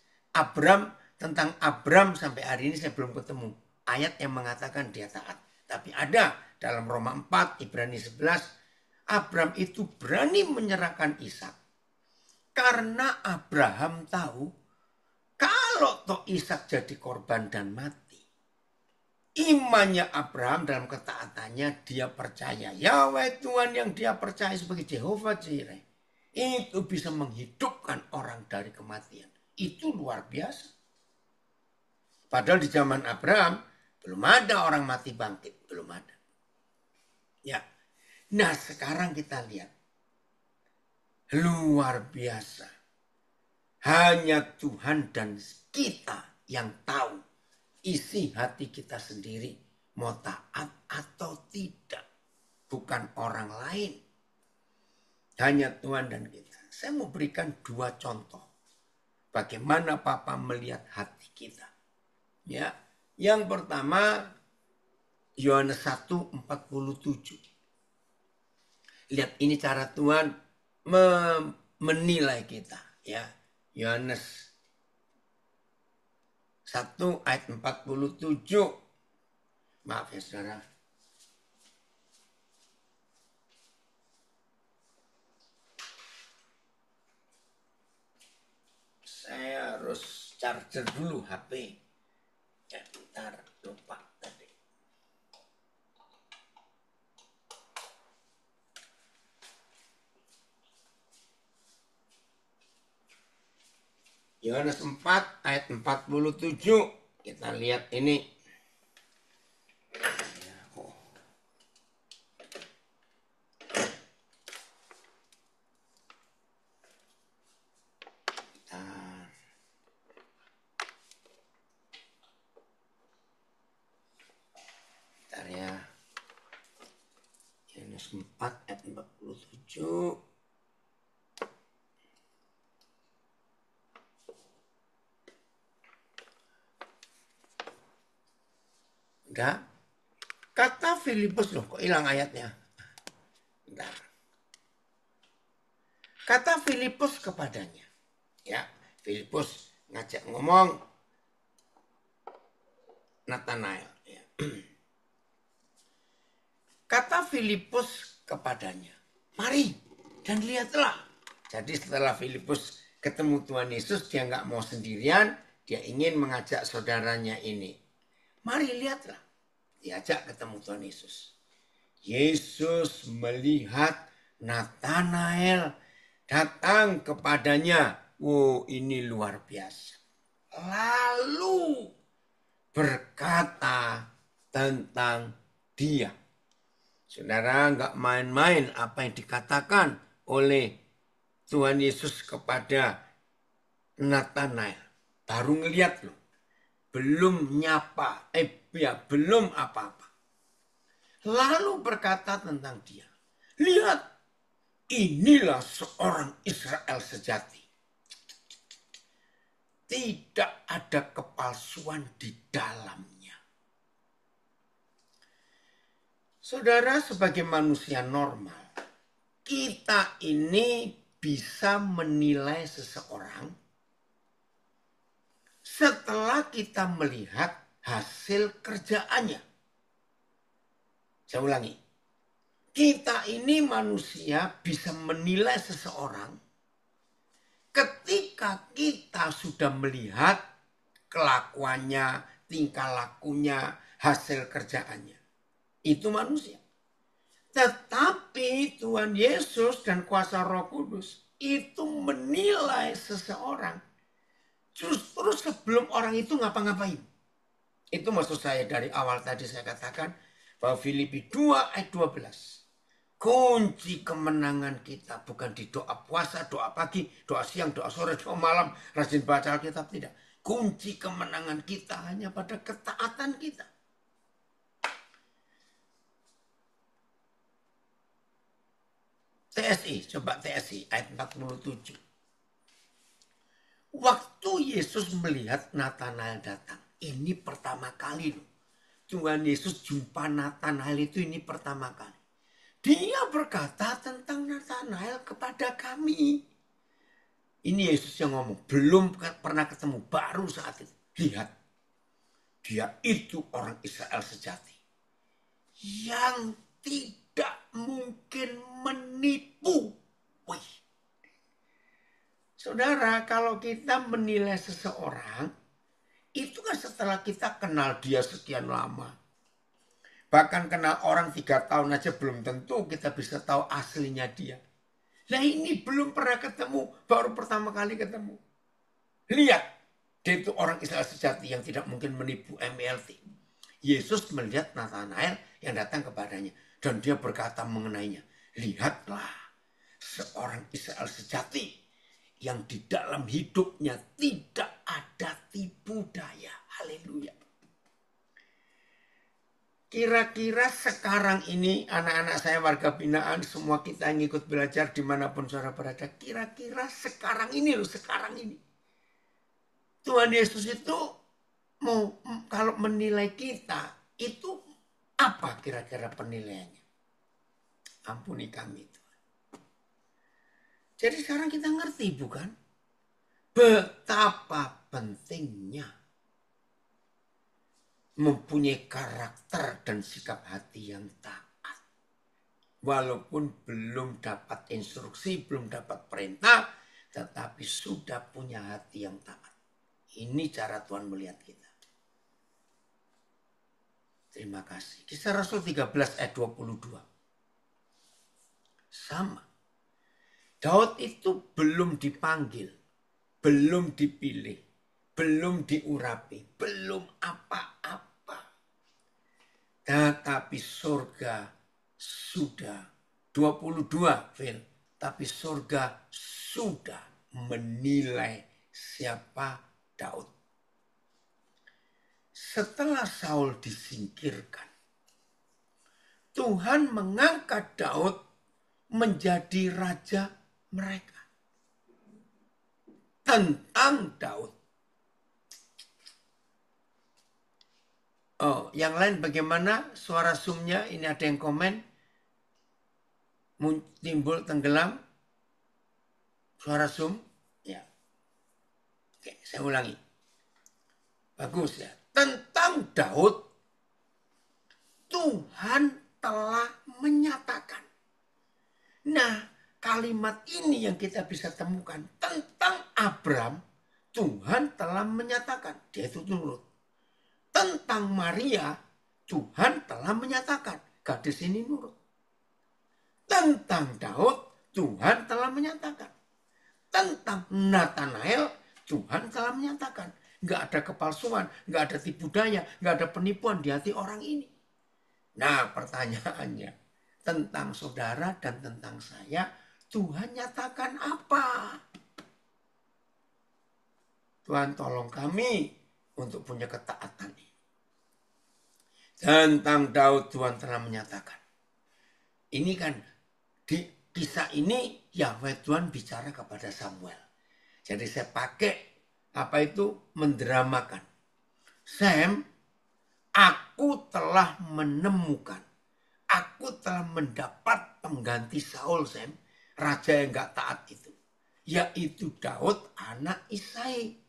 Tentang Abram sampai hari ini saya belum ketemu. Ayat yang mengatakan dia taat. Tapi ada dalam Roma 4, Ibrani 11. Abram itu berani menyerahkan Ishak. Karena Abraham tahu. Kalau toh Ishak jadi korban dan mati. Imannya Abraham dalam ketaatannya dia percaya. Yahweh Tuhan yang dia percaya sebagai Jehovah Jireh. Itu bisa menghidupkan orang dari kematian. Itu luar biasa. Padahal di zaman Abraham belum ada orang mati bangkit. Belum ada. Ya. Nah sekarang kita lihat. Luar biasa. Hanya Tuhan dan kita yang tahu isi hati kita sendiri mau taat atau tidak. Bukan orang lain. Hanya Tuhan dan kita. Saya mau berikan 2 contoh. Bagaimana Papa melihat hati kita. Ya, yang pertama Yohanes 1:47. Lihat ini cara Tuhan menilai kita. Ya, Yohanes 1 ayat 47. Maaf ya saudara. Saya harus charger dulu HP. Ya bentar, lupa tadi. Yohanes 4 ayat 47. Kita lihat ini. Bentar ya. Yohanes 4 ayat 47. Enggak. Kata Filipus loh, kok hilang ayatnya? Bentar. Kata Filipus kepadanya. Ya, Filipus ngajak ngomong Nathanael. Ya. Kata Filipus kepadanya, mari dan lihatlah. Jadi setelah Filipus ketemu Tuhan Yesus, dia nggak mau sendirian, dia ingin mengajak saudaranya ini. Mari lihatlah. Diajak ketemu Tuhan Yesus. Yesus melihat Nathanael datang kepadanya. Oh, ini luar biasa. Lalu berkata tentang dia. Saudara, nggak main-main apa yang dikatakan oleh Tuhan Yesus kepada Nathanael. Baru ngeliat loh. Belum nyapa, belum apa-apa. Lalu berkata tentang dia. Lihat, inilah seorang Israel sejati. Tidak ada kepalsuan di dalamnya. Saudara, sebagai manusia normal, kita ini bisa menilai seseorang setelah kita melihat hasil kerjaannya. Saya ulangi. Kita ini manusia bisa menilai seseorang ketika kita sudah melihat kelakuannya, tingkah lakunya, hasil kerjaannya. Itu manusia. Tetapi Tuhan Yesus dan kuasa Roh Kudus itu menilai seseorang justru sebelum orang itu ngapa-ngapain. Itu maksud saya dari awal tadi saya katakan bahwa Filipi 2 ayat 12. Kunci kemenangan kita bukan di doa puasa, doa pagi, doa siang, doa sore, doa malam, rajin baca Alkitab, tidak. Kunci kemenangan kita hanya pada ketaatan kita. TSI, coba TSI ayat 47. Waktu Yesus melihat Natanael datang, ini pertama kali loh. Tuhan Yesus jumpa Natanael itu ini pertama kali. Dia berkata tentang Natanael kepada kami. Ini Yesus yang ngomong, belum pernah ketemu, baru saat itu. Lihat, dia itu orang Israel sejati. Yang tidak mungkin menipu. Wih. Saudara, kalau kita menilai seseorang, itu kan setelah kita kenal dia sekian lama. Bahkan kenal orang 3 tahun aja belum tentu kita bisa tahu aslinya dia. Nah ini belum pernah ketemu, baru pertama kali ketemu. Lihat, dia itu orang Israel sejati yang tidak mungkin menipu MLT. Yesus melihat Natanael yang datang kepadanya. Dan dia berkata mengenainya, lihatlah seorang Israel sejati yang di dalam hidupnya tidak ada tipu daya. Haleluya. Kira-kira sekarang ini anak-anak saya warga binaan, semua kita yang ikut belajar dimanapun saudara berada. Kira-kira sekarang ini loh, sekarang ini. Tuhan Yesus itu mau kalau menilai kita, itu apa kira-kira penilaiannya? Ampuni kami Tuhan. Jadi sekarang kita ngerti bukan? Betapa pentingnya mempunyai karakter dan sikap hati yang taat. Walaupun belum dapat instruksi, belum dapat perintah, tetapi sudah punya hati yang taat. Ini cara Tuhan melihat kita. Terima kasih. Kisah Rasul 13 ayat 22. Sama. Daud itu belum dipanggil, belum dipilih, belum diurapi, belum apa-apa. Tetapi surga sudah 22 Phil. Tapi surga sudah menilai siapa Daud. Setelah Saul disingkirkan, Tuhan mengangkat Daud menjadi raja mereka. Tentang Daud. Oh, yang lain bagaimana suara zoomnya? Ini ada yang komen. Timbul tenggelam. Suara zoom. Ya. Oke, saya ulangi. Bagus ya. Tentang Daud, Tuhan telah menyatakan. Nah, kalimat ini yang kita bisa temukan. Tentang Abraham, Tuhan telah menyatakan. Dia itu nurut. Tentang Maria, Tuhan telah menyatakan. Gadis ini nurut. Tentang Daud, Tuhan telah menyatakan. Tentang Natanael, Tuhan telah menyatakan. Nggak ada kepalsuan, nggak ada tipu daya, nggak ada penipuan di hati orang ini. Nah pertanyaannya, tentang saudara dan tentang saya, Tuhan nyatakan apa? Tuhan tolong kami untuk punya ketaatan ini. Tentang Daud Tuhan telah menyatakan. Ini kan di kisah ini Yahweh Tuhan bicara kepada Samuel. Jadi saya pakai apa itu mendramakan. Sam, aku telah menemukan. Aku telah mendapat pengganti Saul, Sam. Raja yang gak taat itu. Yaitu Daud anak Isai.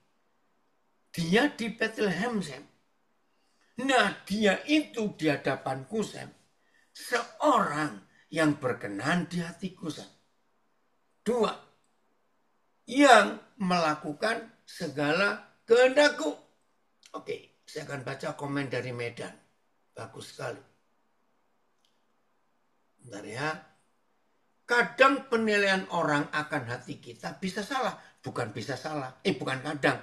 Dia di Bethlehem, Sam. Nah dia itu di hadapanku, Sam. Seorang yang berkenan di hatiku, Sam. 2. Yang melakukan segala kehendakku. Oke, saya akan baca komen dari Medan. Bagus sekali. Bentar ya. Kadang penilaian orang akan hati kita bisa salah. Bukan bisa salah. Bukan kadang.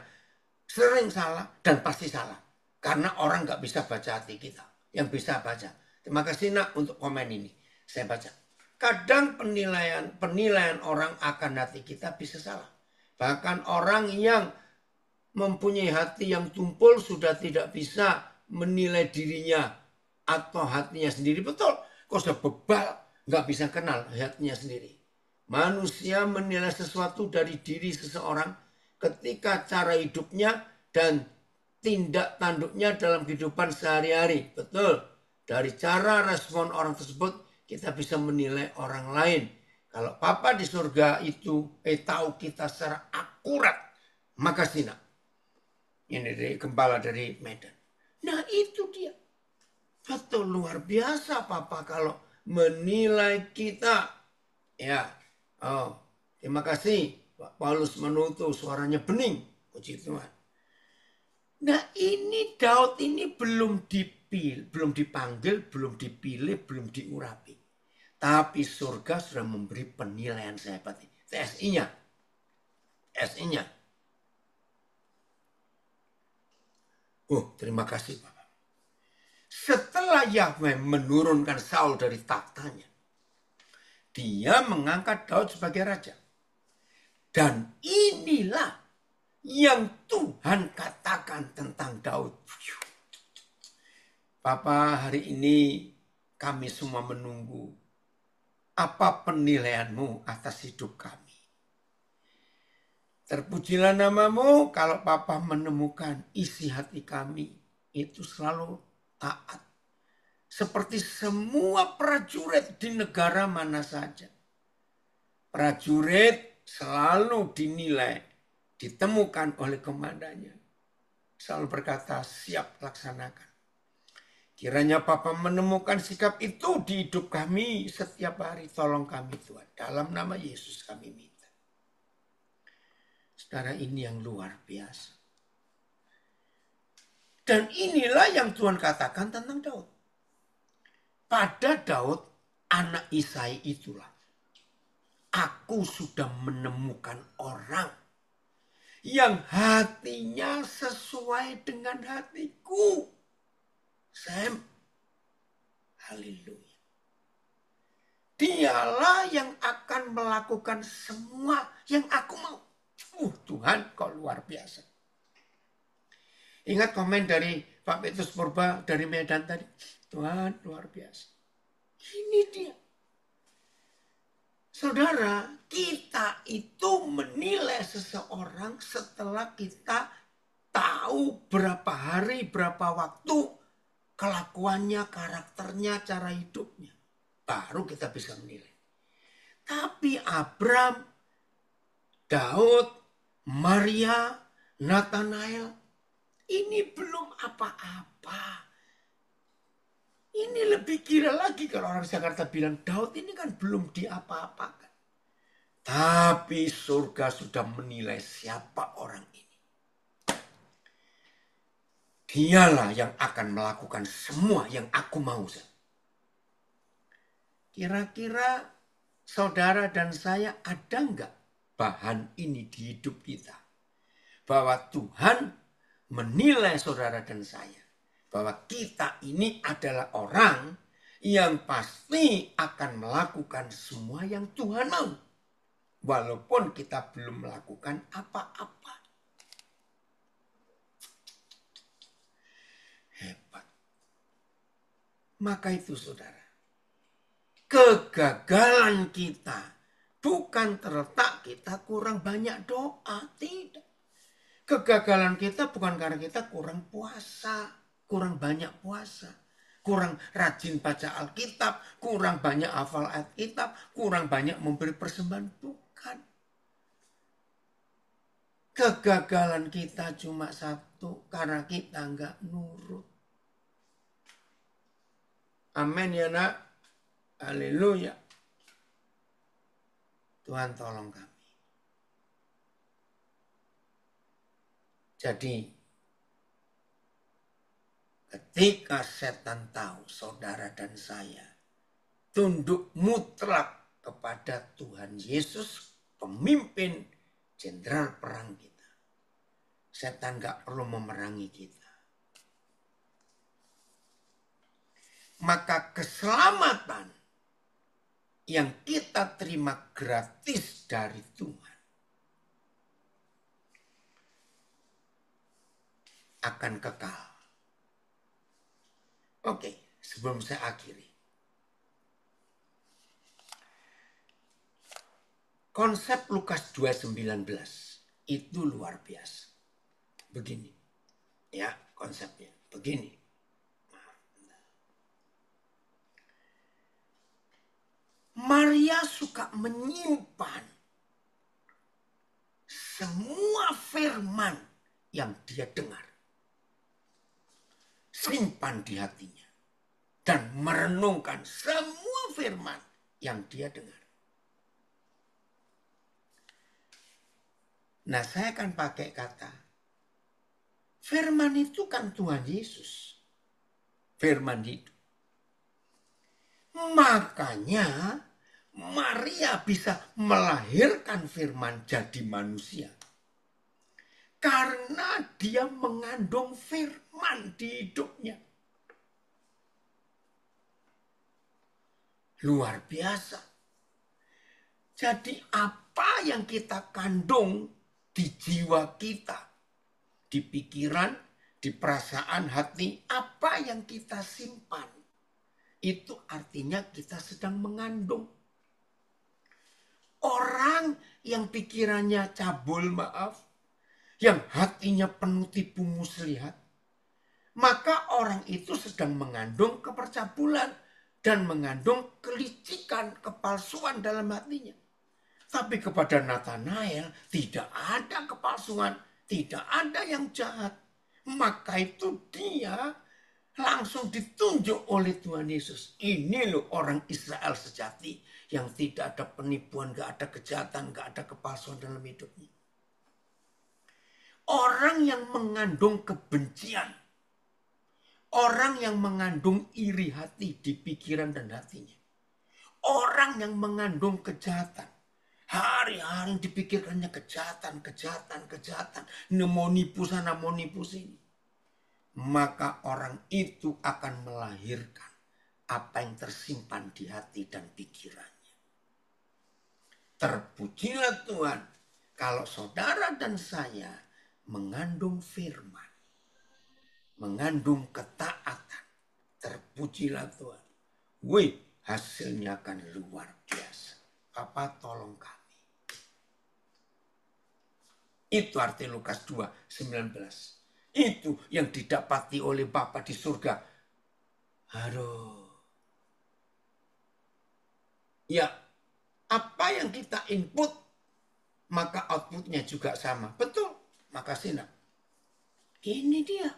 Sering salah dan pasti salah. Karena orang nggak bisa baca hati kita. Yang bisa baca. Terima kasih nak untuk komen ini. Saya baca. Kadang penilaian orang akan hati kita bisa salah. Bahkan orang yang mempunyai hati yang tumpul sudah tidak bisa menilai dirinya atau hatinya sendiri. Betul. Kok sudah bebal, nggak bisa kenal hatinya sendiri. Manusia menilai sesuatu dari diri seseorang ketika cara hidupnya dan tindak tanduknya dalam kehidupan sehari-hari. Betul. Dari cara respon orang tersebut kita bisa menilai orang lain. Kalau Papa di surga itu tahu kita secara akurat. Makasih nak. Ini dari gembala dari Medan. Nah itu dia. Betul luar biasa Papa kalau menilai kita. Ya. Oh, terima kasih. Pak Paulus menutup suaranya bening. Puji Tuhan. Nah ini Daud ini belum dipanggil, belum dipilih, belum diurapi. Tapi surga sudah memberi penilaian sehebat ini. TSI-nya. SI-nya. Oh, terima kasih Bapak. Setelah Yahweh menurunkan Saul dari tahtanya, dia mengangkat Daud sebagai raja. Dan inilah yang Tuhan katakan tentang Daud. Papa, hari ini kami semua menunggu apa penilaianmu atas hidup kami. Terpujilah namamu kalau Papa menemukan isi hati kami itu selalu taat. Seperti semua prajurit di negara mana saja. Prajurit selalu dinilai, ditemukan oleh komandannya. Selalu berkata, siap laksanakan. Kiranya Papa menemukan sikap itu di hidup kami setiap hari. Tolong kami Tuhan. Dalam nama Yesus kami minta. Saudara, ini yang luar biasa. Dan inilah yang Tuhan katakan tentang Daud. Pada Daud, anak Isai itulah. Aku sudah menemukan orang yang hatinya sesuai dengan hatiku. Sam, haleluya. Dialah yang akan melakukan semua yang aku mau. Tuhan kok luar biasa. Ingat komen dari Pak Petrus Purba dari Medan tadi. Tuhan luar biasa. Ini dia. Saudara, kita itu menilai seseorang setelah kita tahu berapa hari, berapa waktu kelakuannya, karakternya, cara hidupnya. Baru kita bisa menilai. Tapi Abram, Daud, Maria, Nathanael, ini belum apa-apa. Ini lebih gila lagi kalau orang Jakarta bilang Daud ini kan belum diapa-apakan. Tapi surga sudah menilai siapa orang ini. Dialah yang akan melakukan semua yang aku mau. Kira-kira saudara dan saya ada enggak bahan ini di hidup kita? Bahwa Tuhan menilai saudara dan saya. Bahwa kita ini adalah orang yang pasti akan melakukan semua yang Tuhan mau. Walaupun kita belum melakukan apa-apa. Hebat. Maka itu saudara. Kegagalan kita bukan terletak kita kurang banyak doa. Tidak. Kegagalan kita bukan karena kita kurang puasa. Kurang banyak puasa, kurang rajin baca Alkitab, kurang banyak hafal Alkitab, kurang banyak memberi persembahan. Bukan. Kegagalan kita cuma satu, karena kita enggak nurut. Amin ya nak. Haleluya. Tuhan tolong kami. Jadi, ketika setan tahu saudara dan saya tunduk mutlak kepada Tuhan Yesus, pemimpin jenderal perang kita. Setan gak perlu memerangi kita. Maka keselamatan yang kita terima gratis dari Tuhan akan kekal. Oke, sebelum saya akhiri. Konsep Lukas 2:19 itu luar biasa. Begini, ya konsepnya. Begini. Maria suka menyimpan semua firman yang dia dengar. Simpan di hatinya. Dan merenungkan semua firman yang dia dengar. Nah, saya akan pakai kata, firman itu kan Tuhan Yesus. Firman hidup. Makanya Maria bisa melahirkan firman jadi manusia. Karena dia mengandung firman di hidupnya. Luar biasa. Jadi apa yang kita kandung di jiwa kita, di pikiran, di perasaan hati, apa yang kita simpan, itu artinya kita sedang mengandung. Orang yang pikirannya cabul, maaf, yang hatinya penuh tipu muslihat, maka orang itu sedang mengandung kepercabulan dan mengandung kelicikan, kepalsuan dalam hatinya. Tapi kepada Nathanael tidak ada kepalsuan, tidak ada yang jahat. Maka itu dia langsung ditunjuk oleh Tuhan Yesus. Ini loh orang Israel sejati yang tidak ada penipuan, gak ada kejahatan, gak ada kepalsuan dalam hidupnya. Orang yang mengandung kebencian, orang yang mengandung iri hati di pikiran dan hatinya, orang yang mengandung kejahatan, hari-hari dipikirkannya kejahatan. Mau nipu sana, mau nipu sini. Maka orang itu akan melahirkan apa yang tersimpan di hati dan pikirannya. Terpujilah Tuhan kalau saudara dan saya mengandung firman, mengandung ketaatan. Terpujilah Tuhan. Wih, hasilnya akan luar biasa. Papa tolong kami. Itu arti Lukas 2:19. Itu yang didapati oleh Bapa di surga. Aduh. Ya, apa yang kita input, maka outputnya juga sama. Betul. Makasih nak. Ini dia.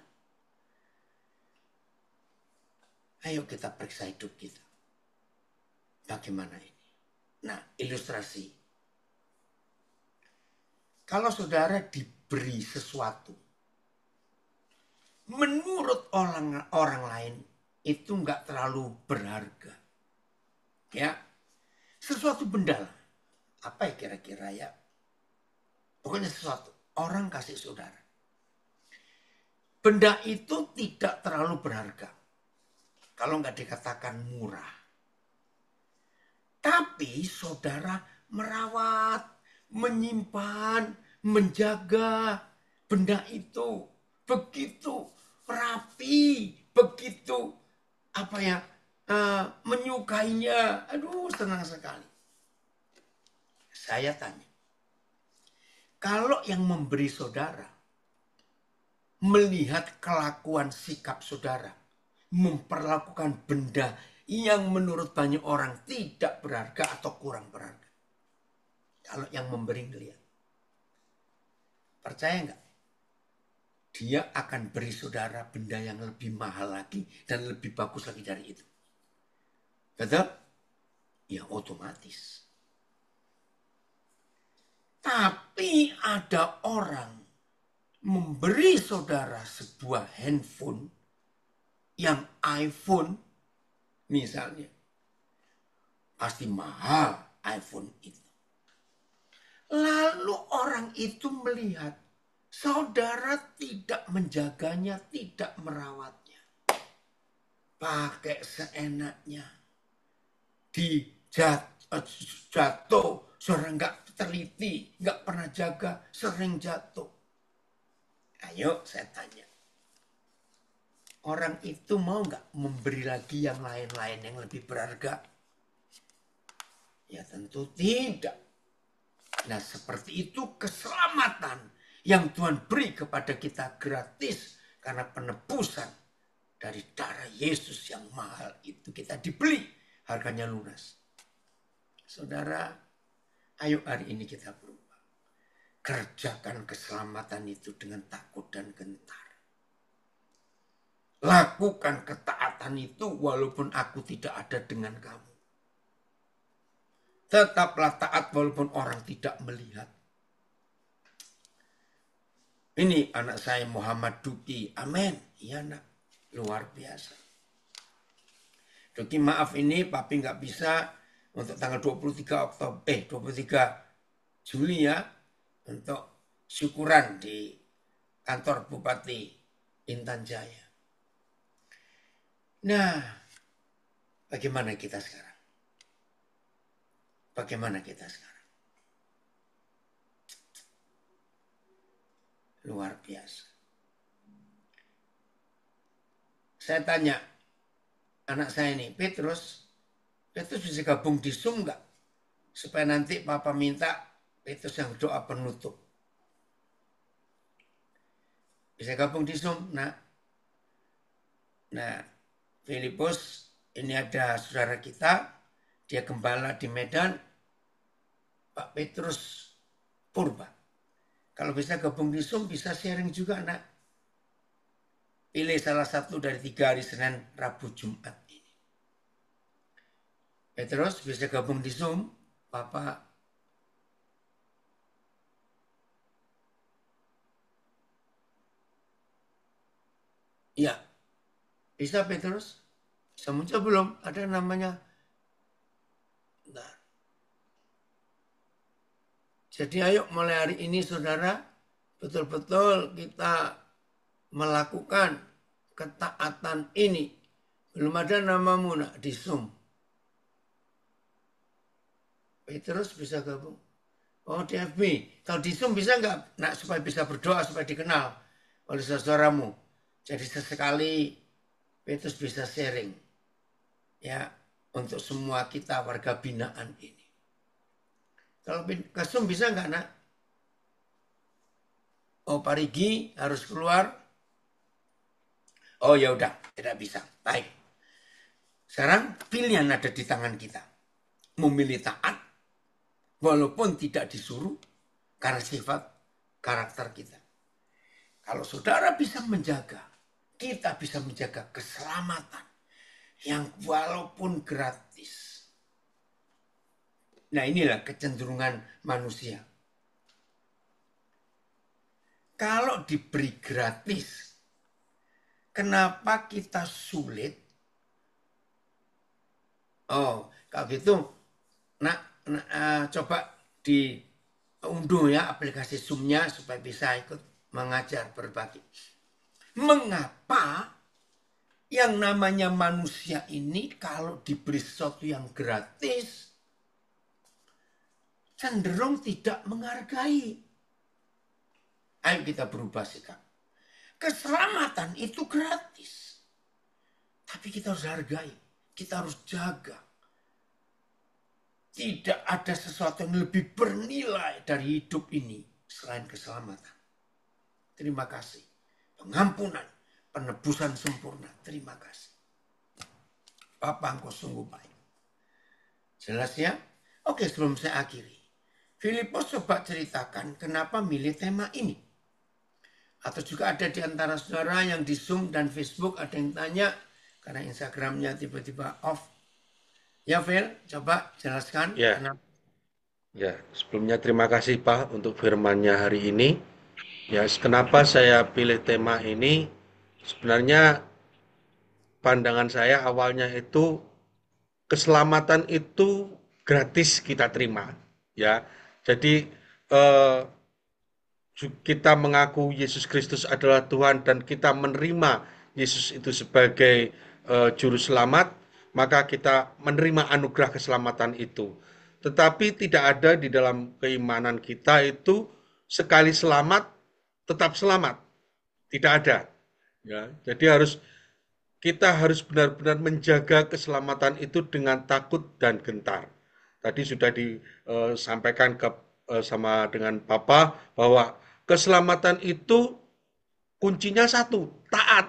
Ayo kita periksa hidup kita. Bagaimana ini? Nah, ilustrasi. Kalau saudara diberi sesuatu, menurut orang lain itu nggak terlalu berharga. Ya, sesuatu benda lah. Apa ya kira-kira ya? Pokoknya sesuatu. Orang kasih saudara. Benda itu tidak terlalu berharga. Kalau nggak dikatakan murah. Tapi saudara merawat, menyimpan, menjaga benda itu. Begitu rapi, begitu menyukainya. Aduh, senang sekali. Saya tanya, kalau yang memberi saudara melihat kelakuan sikap saudara, memperlakukan benda yang menurut banyak orang tidak berharga atau kurang berharga, kalau yang memberi melihat, percaya nggak? Dia akan beri saudara benda yang lebih mahal lagi dan lebih bagus lagi dari itu. Betul? Ya otomatis. Tapi ada orang memberi saudara sebuah handphone yang iPhone misalnya. Pasti mahal. iPhone itu. Lalu orang itu melihat saudara tidak menjaganya, tidak merawatnya. Pakai seenaknya. Jatuh, saudara nggak teliti, nggak pernah jaga, sering jatuh. Ayo saya tanya. Orang itu mau nggak memberi lagi yang lain-lain yang lebih berharga? Ya tentu tidak. Nah seperti itu keselamatan yang Tuhan beri kepada kita gratis karena penebusan dari darah Yesus yang mahal itu kita dibeli, harganya lunas. Saudara, ayo hari ini kita berubah. Kerjakan keselamatan itu dengan takut dan gentar. Lakukan ketaatan itu walaupun aku tidak ada dengan kamu. Tetaplah taat walaupun orang tidak melihat. Ini anak saya Muhammad Duki. Amin. Iya nak. Luar biasa. Duki maaf ini papi nggak bisa untuk tanggal 23 Juli ya. Untuk syukuran di kantor Bupati Intan Jaya. Nah, bagaimana kita sekarang? Bagaimana kita sekarang? Luar biasa. Saya tanya anak saya ini, Petrus bisa gabung di Zoom nggak? Supaya nanti Papa minta Petrus yang doa penutup. Bisa gabung di Zoom, nak? Nah, Filipus, ini ada saudara kita, dia gembala di Medan, Pak Petrus Purba. Kalau bisa gabung di Zoom, bisa sharing juga, nak. Pilih salah satu dari 3 hari Senin, Rabu, Jumat ini. Petrus bisa gabung di Zoom, Bapak. Iya, bisa Petrus? Bisa muncul belum? Ada namanya. Bentar. Jadi ayo mulai hari ini saudara, betul-betul kita melakukan ketaatan ini. Belum ada namamu nak di Zoom. Petrus bisa gabung. Oh di FB. Kalau di Zoom bisa nggak? Nak supaya bisa berdoa, supaya dikenal oleh saudaramu. Jadi sesekali Petrus bisa sharing. Ya, untuk semua kita warga binaan ini. Kalau ke Zoom bisa nggak nak? Oh Pak Rigi harus keluar. Oh ya udah, tidak bisa. Baik. Sekarang pilihan ada di tangan kita. Memilih taat walaupun tidak disuruh karena sifat karakter kita. Kalau saudara bisa menjaga, kita bisa menjaga keselamatan yang walaupun gratis. Nah inilah kecenderungan manusia. Kalau diberi gratis, kenapa kita sulit? Oh, kalau gitu, coba diunduh ya aplikasi Zoom-nya supaya bisa ikut mengajar berbagi. Mengapa yang namanya manusia ini kalau diberi sesuatu yang gratis, cenderung tidak menghargai? Ayo kita berubah sikap. Keselamatan itu gratis. Tapi kita harus hargai. Kita harus jaga. Tidak ada sesuatu yang lebih bernilai dari hidup ini selain keselamatan. Terima kasih. Pengampunan, penebusan sempurna. Terima kasih. Bapa engkau sungguh baik. Jelas ya? Oke, sebelum saya akhiri. Filipus coba ceritakan kenapa milih tema ini. Atau juga ada di antara saudara yang di Zoom dan Facebook ada yang tanya karena Instagramnya tiba-tiba off. Ya Phil, coba jelaskan. Ya, Kenapa? ya. Sebelumnya terima kasih Pak untuk firman-Nya hari ini. Ya, kenapa saya pilih tema ini? Sebenarnya pandangan saya awalnya itu keselamatan itu gratis kita terima, ya. Jadi eh, kita mengaku Yesus Kristus adalah Tuhan dan kita menerima Yesus itu sebagai juru selamat, maka kita menerima anugerah keselamatan itu. Tetapi tidak ada di dalam keimanan kita itu sekali selamat tetap selamat, tidak ada. Ya, jadi kita harus benar-benar menjaga keselamatan itu dengan takut dan gentar. Tadi sudah disampaikan sama dengan Papa bahwa keselamatan itu kuncinya satu, taat.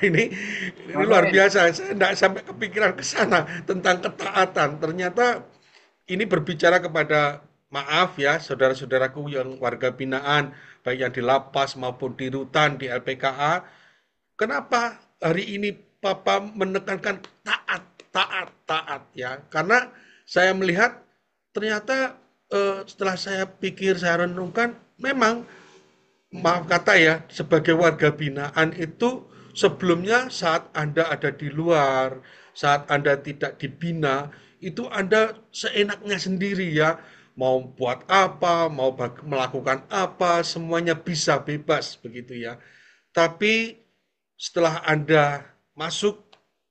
ini ini luar Amin. biasa. Saya tidak sampai kepikiran ke sana tentang ketaatan. Ternyata ini berbicara kepada, maaf ya, saudara-saudaraku yang warga binaan, baik yang di lapas maupun di rutan, di LPKA. Kenapa hari ini Papa menekankan taat, taat, taat ya? Karena saya melihat ternyata setelah saya pikir, saya renungkan, memang maaf kata ya, sebagai warga binaan itu sebelumnya saat Anda ada di luar, saat Anda tidak dibina, itu Anda seenaknya sendiri ya, mau buat apa, mau melakukan apa, semuanya bisa bebas begitu ya. Tapi setelah Anda masuk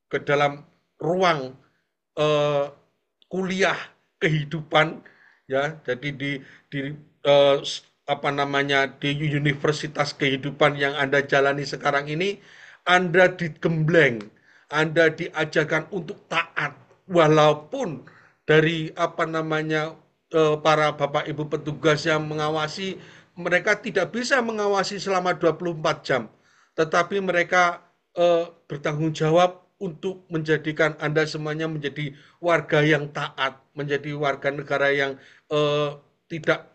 ke dalam ruang eh, kuliah kehidupan ya, jadi di eh, apa namanya, di universitas kehidupan yang Anda jalani sekarang ini, Anda digembleng, Anda diajarkan untuk taat walaupun dari apa namanya para Bapak Ibu petugas yang mengawasi, mereka tidak bisa mengawasi selama 24 jam, tetapi mereka bertanggung jawab untuk menjadikan Anda semuanya menjadi warga yang taat, menjadi warga negara yang tidak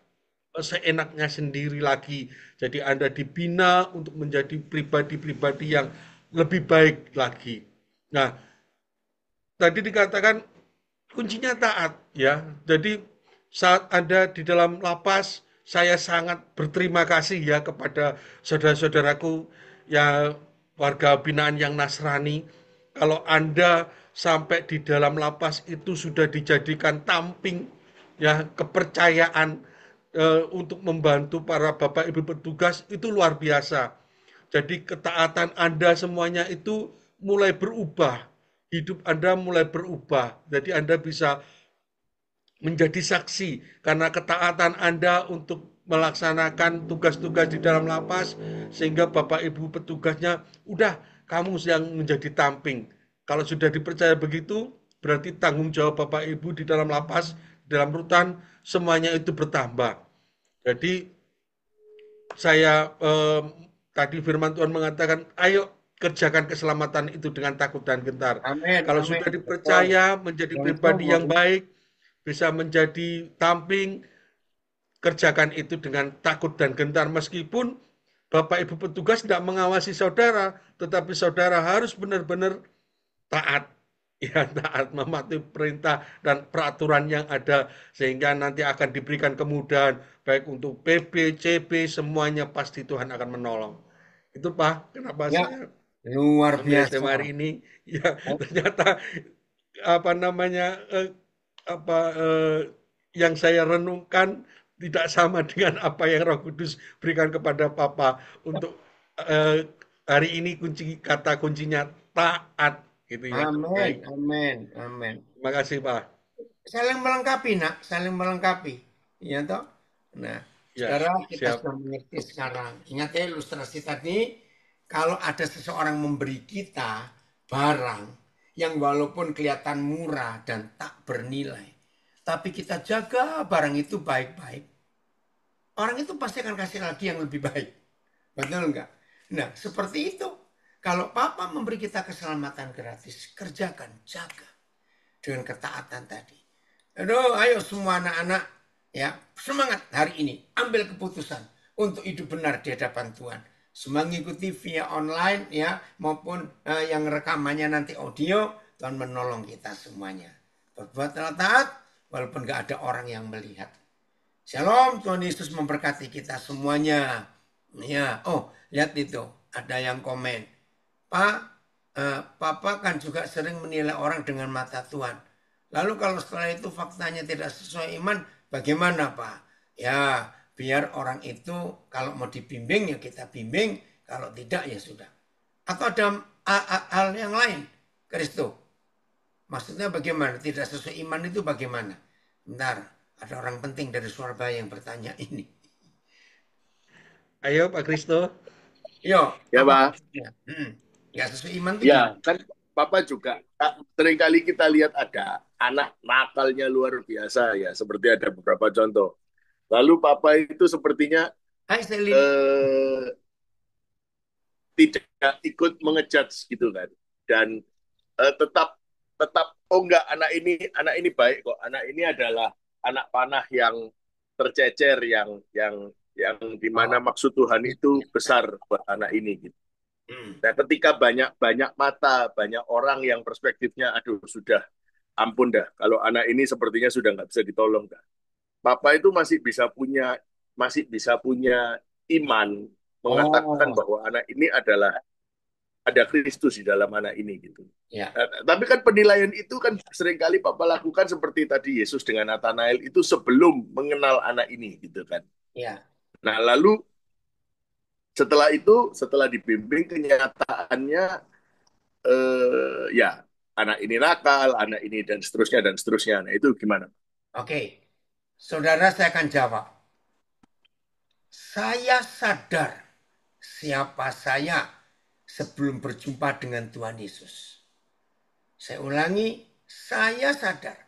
seenaknya sendiri lagi. Jadi Anda dibina untuk menjadi pribadi-pribadi yang lebih baik lagi. Nah, tadi dikatakan kuncinya taat ya. Jadi saat Anda di dalam lapas, saya sangat berterima kasih ya kepada saudara-saudaraku yang warga binaan yang Nasrani. Kalau Anda sampai di dalam lapas itu sudah dijadikan tamping ya, kepercayaan untuk membantu para Bapak Ibu petugas, itu luar biasa. Jadi ketaatan Anda semuanya itu mulai berubah, hidup Anda mulai berubah. Jadi Anda bisa menjadi saksi karena ketaatan Anda untuk melaksanakan tugas-tugas di dalam lapas, sehingga Bapak Ibu petugasnya, udah kamu yang menjadi tamping. Kalau sudah dipercaya begitu, berarti tanggung jawab Bapak Ibu di dalam lapas, di dalam rutan, semuanya itu bertambah. Jadi saya tadi firman Tuhan mengatakan, ayo kerjakan keselamatan itu dengan takut dan gentar. Amin. Kalau Amin. sudah Betul. dipercaya menjadi Langsung pribadi yang boleh. baik, bisa menjadi tamping, kerjakan itu dengan takut dan gentar, meskipun Bapak Ibu petugas tidak mengawasi saudara, tetapi saudara harus benar-benar taat. Ya, taat mematuhi perintah dan peraturan yang ada, sehingga nanti akan diberikan kemudahan baik untuk PB, CB, semuanya pasti Tuhan akan menolong. Itu Pak, kenapa Ya, saya luar ambil biasa. tema hari ini? Ya, ternyata apa namanya, apa yang saya renungkan tidak sama dengan apa yang Roh Kudus berikan kepada Papa untuk eh, hari ini. Kata kuncinya taat gitu ya. Amin. Baik, Amin. Amin. terima kasih Pak. Saling melengkapi, nak. Saling melengkapi. Iya toh? Nah, Ya, sekarang kita siap. sudah mengerti sekarang. Ingat ya ilustrasi tadi, kalau ada seseorang memberi kita barang yang walaupun kelihatan murah dan tak bernilai, tapi kita jaga barang itu baik-baik, orang itu pasti akan kasih lagi yang lebih baik. Betul enggak? Nah, seperti itu. Kalau Papa memberi kita keselamatan gratis, kerjakan, jaga dengan ketaatan tadi. Aduh, ayo semua anak-anak ya, semangat hari ini. Ambil keputusan untuk hidup benar di hadapan Tuhan. Semua mengikuti via online ya maupun yang rekamannya nanti audio, Tuhan menolong kita semuanya. Berbuatlah taat walaupun gak ada orang yang melihat. Shalom, Tuhan Yesus memberkati kita semuanya. Ya, oh lihat itu, ada yang komen. Pak, Papa kan juga sering menilai orang dengan mata Tuhan. Lalu kalau setelah itu faktanya tidak sesuai iman, bagaimana Pak? Ya, biar orang itu kalau mau dibimbing ya kita bimbing, kalau tidak ya sudah. Atau ada hal yang lain, Kristo? Maksudnya bagaimana? Tidak sesuai iman itu bagaimana? Bentar, ada orang penting dari Surabaya yang bertanya ini. Ayo Pak Kristo. Yo, Ya, apa Pak. maksudnya? Nggak sesuai iman itu Ya, gimana? kan Papa juga seringkali kita lihat ada anak nakalnya luar biasa ya, seperti ada beberapa contoh. Lalu Papa itu sepertinya Hai Selin. eh, tidak ikut mengejudge gitu kan. Dan tetap tetap oh enggak, anak ini baik kok. Anak ini adalah anak panah yang tercecer, yang dimana Oh, maksud Tuhan itu ya. besar buat anak ini gitu. Hmm. Nah, ketika banyak banyak mata, banyak orang yang perspektifnya, aduh sudah ampun dah, kalau anak ini sepertinya sudah nggak bisa ditolong dah. Papa itu masih bisa punya iman, mengatakan Oh, bahwa anak ini adalah ada Kristus di dalam anak ini gitu. ya, Tapi kan penilaian itu kan seringkali Papa lakukan seperti tadi Yesus dengan Nathanael itu sebelum mengenal anak ini gitu kan. ya. Nah, lalu setelah dibimbing kenyataannya ya anak ini nakal, anak ini dan seterusnya dan seterusnya. Nah, itu gimana? Oke, saudara saya akan jawab. Saya sadar siapa saya sebelum berjumpa dengan Tuhan Yesus. Saya ulangi, saya sadar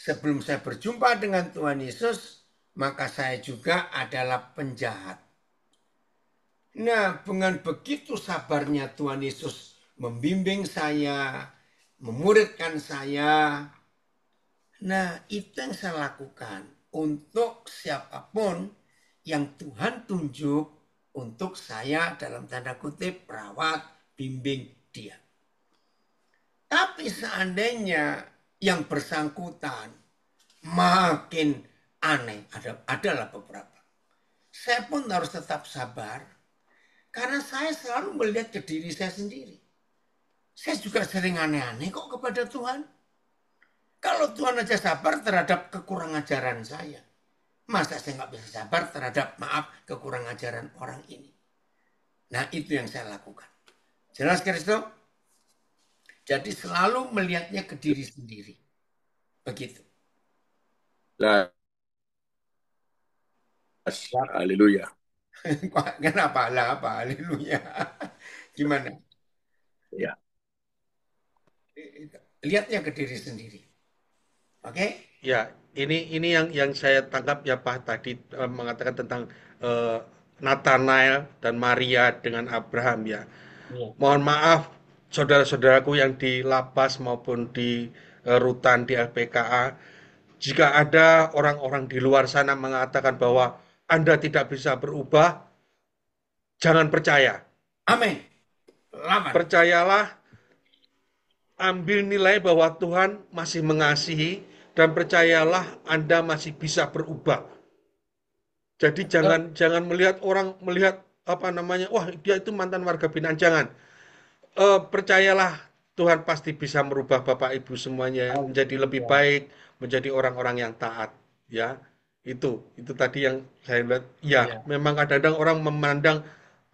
sebelum saya berjumpa dengan Tuhan Yesus, maka saya juga adalah penjahat. Nah, dengan begitu sabarnya Tuhan Yesus membimbing saya, memuridkan saya. Nah, itu yang saya lakukan untuk siapapun yang Tuhan tunjuk untuk saya dalam tanda kutip perawat, bimbing dia. Tapi seandainya yang bersangkutan makin aneh, adalah beberapa. Saya pun harus tetap sabar karena saya selalu melihat ke diri saya sendiri. Saya juga sering aneh-aneh kok kepada Tuhan. Kalau Tuhan aja sabar terhadap kekurang ajaran saya, masa saya nggak bisa sabar terhadap maaf kekurang ajaran orang ini. Nah, itu yang saya lakukan. Jelas Kristo? Jadi selalu melihatnya ke diri sendiri. Begitu. Nah, haleluya. Kenapa? Lah apa? Haleluya. Gimana? Ya. Lihatnya ke diri sendiri. Oke? Ya, ini yang saya tangkap ya Pak tadi mengatakan tentang eh, Nathanael dan Maria dengan Abraham ya. Iya. Mohon maaf saudara-saudaraku yang di lapas maupun di rutan di LPKA, jika ada orang-orang di luar sana mengatakan bahwa Anda tidak bisa berubah, jangan percaya. Amin. Lawan. Percayalah, ambil nilai bahwa Tuhan masih mengasihi dan percayalah Anda masih bisa berubah. Jadi Betul. jangan melihat orang melihat apa namanya, wah dia itu mantan warga binaan. Jangan. Percayalah Tuhan pasti bisa merubah Bapak Ibu semuanya menjadi lebih Haleluya. baik, menjadi orang-orang yang taat, ya. Itu tadi yang saya lihat. Ya, Iya. memang kadang-kadang orang memandang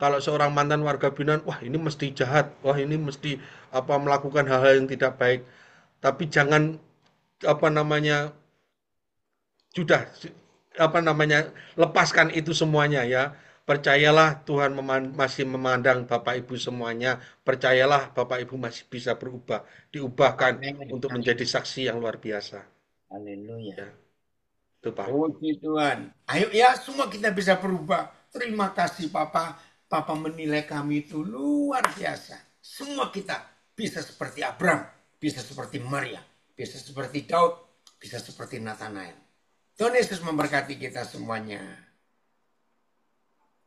kalau seorang mantan warga binaan, wah ini mesti jahat, wah ini mesti apa melakukan hal-hal yang tidak baik. Tapi jangan apa namanya sudah apa namanya lepaskan itu semuanya ya. Percayalah Tuhan masih memandang Bapak Ibu semuanya. Percayalah Bapak Ibu masih bisa berubah, diubahkan Amin. untuk menjadi Amin. saksi yang luar biasa. Haleluya. Ya, itu Pak. Puji Tuhan. Ayo ya, semua kita bisa berubah. Terima kasih Papa. Papa menilai kami itu luar biasa. Semua kita bisa seperti Abraham, bisa seperti Maria, bisa seperti Daud, bisa seperti Nathanael. Tuhan Yesus memberkati kita semuanya.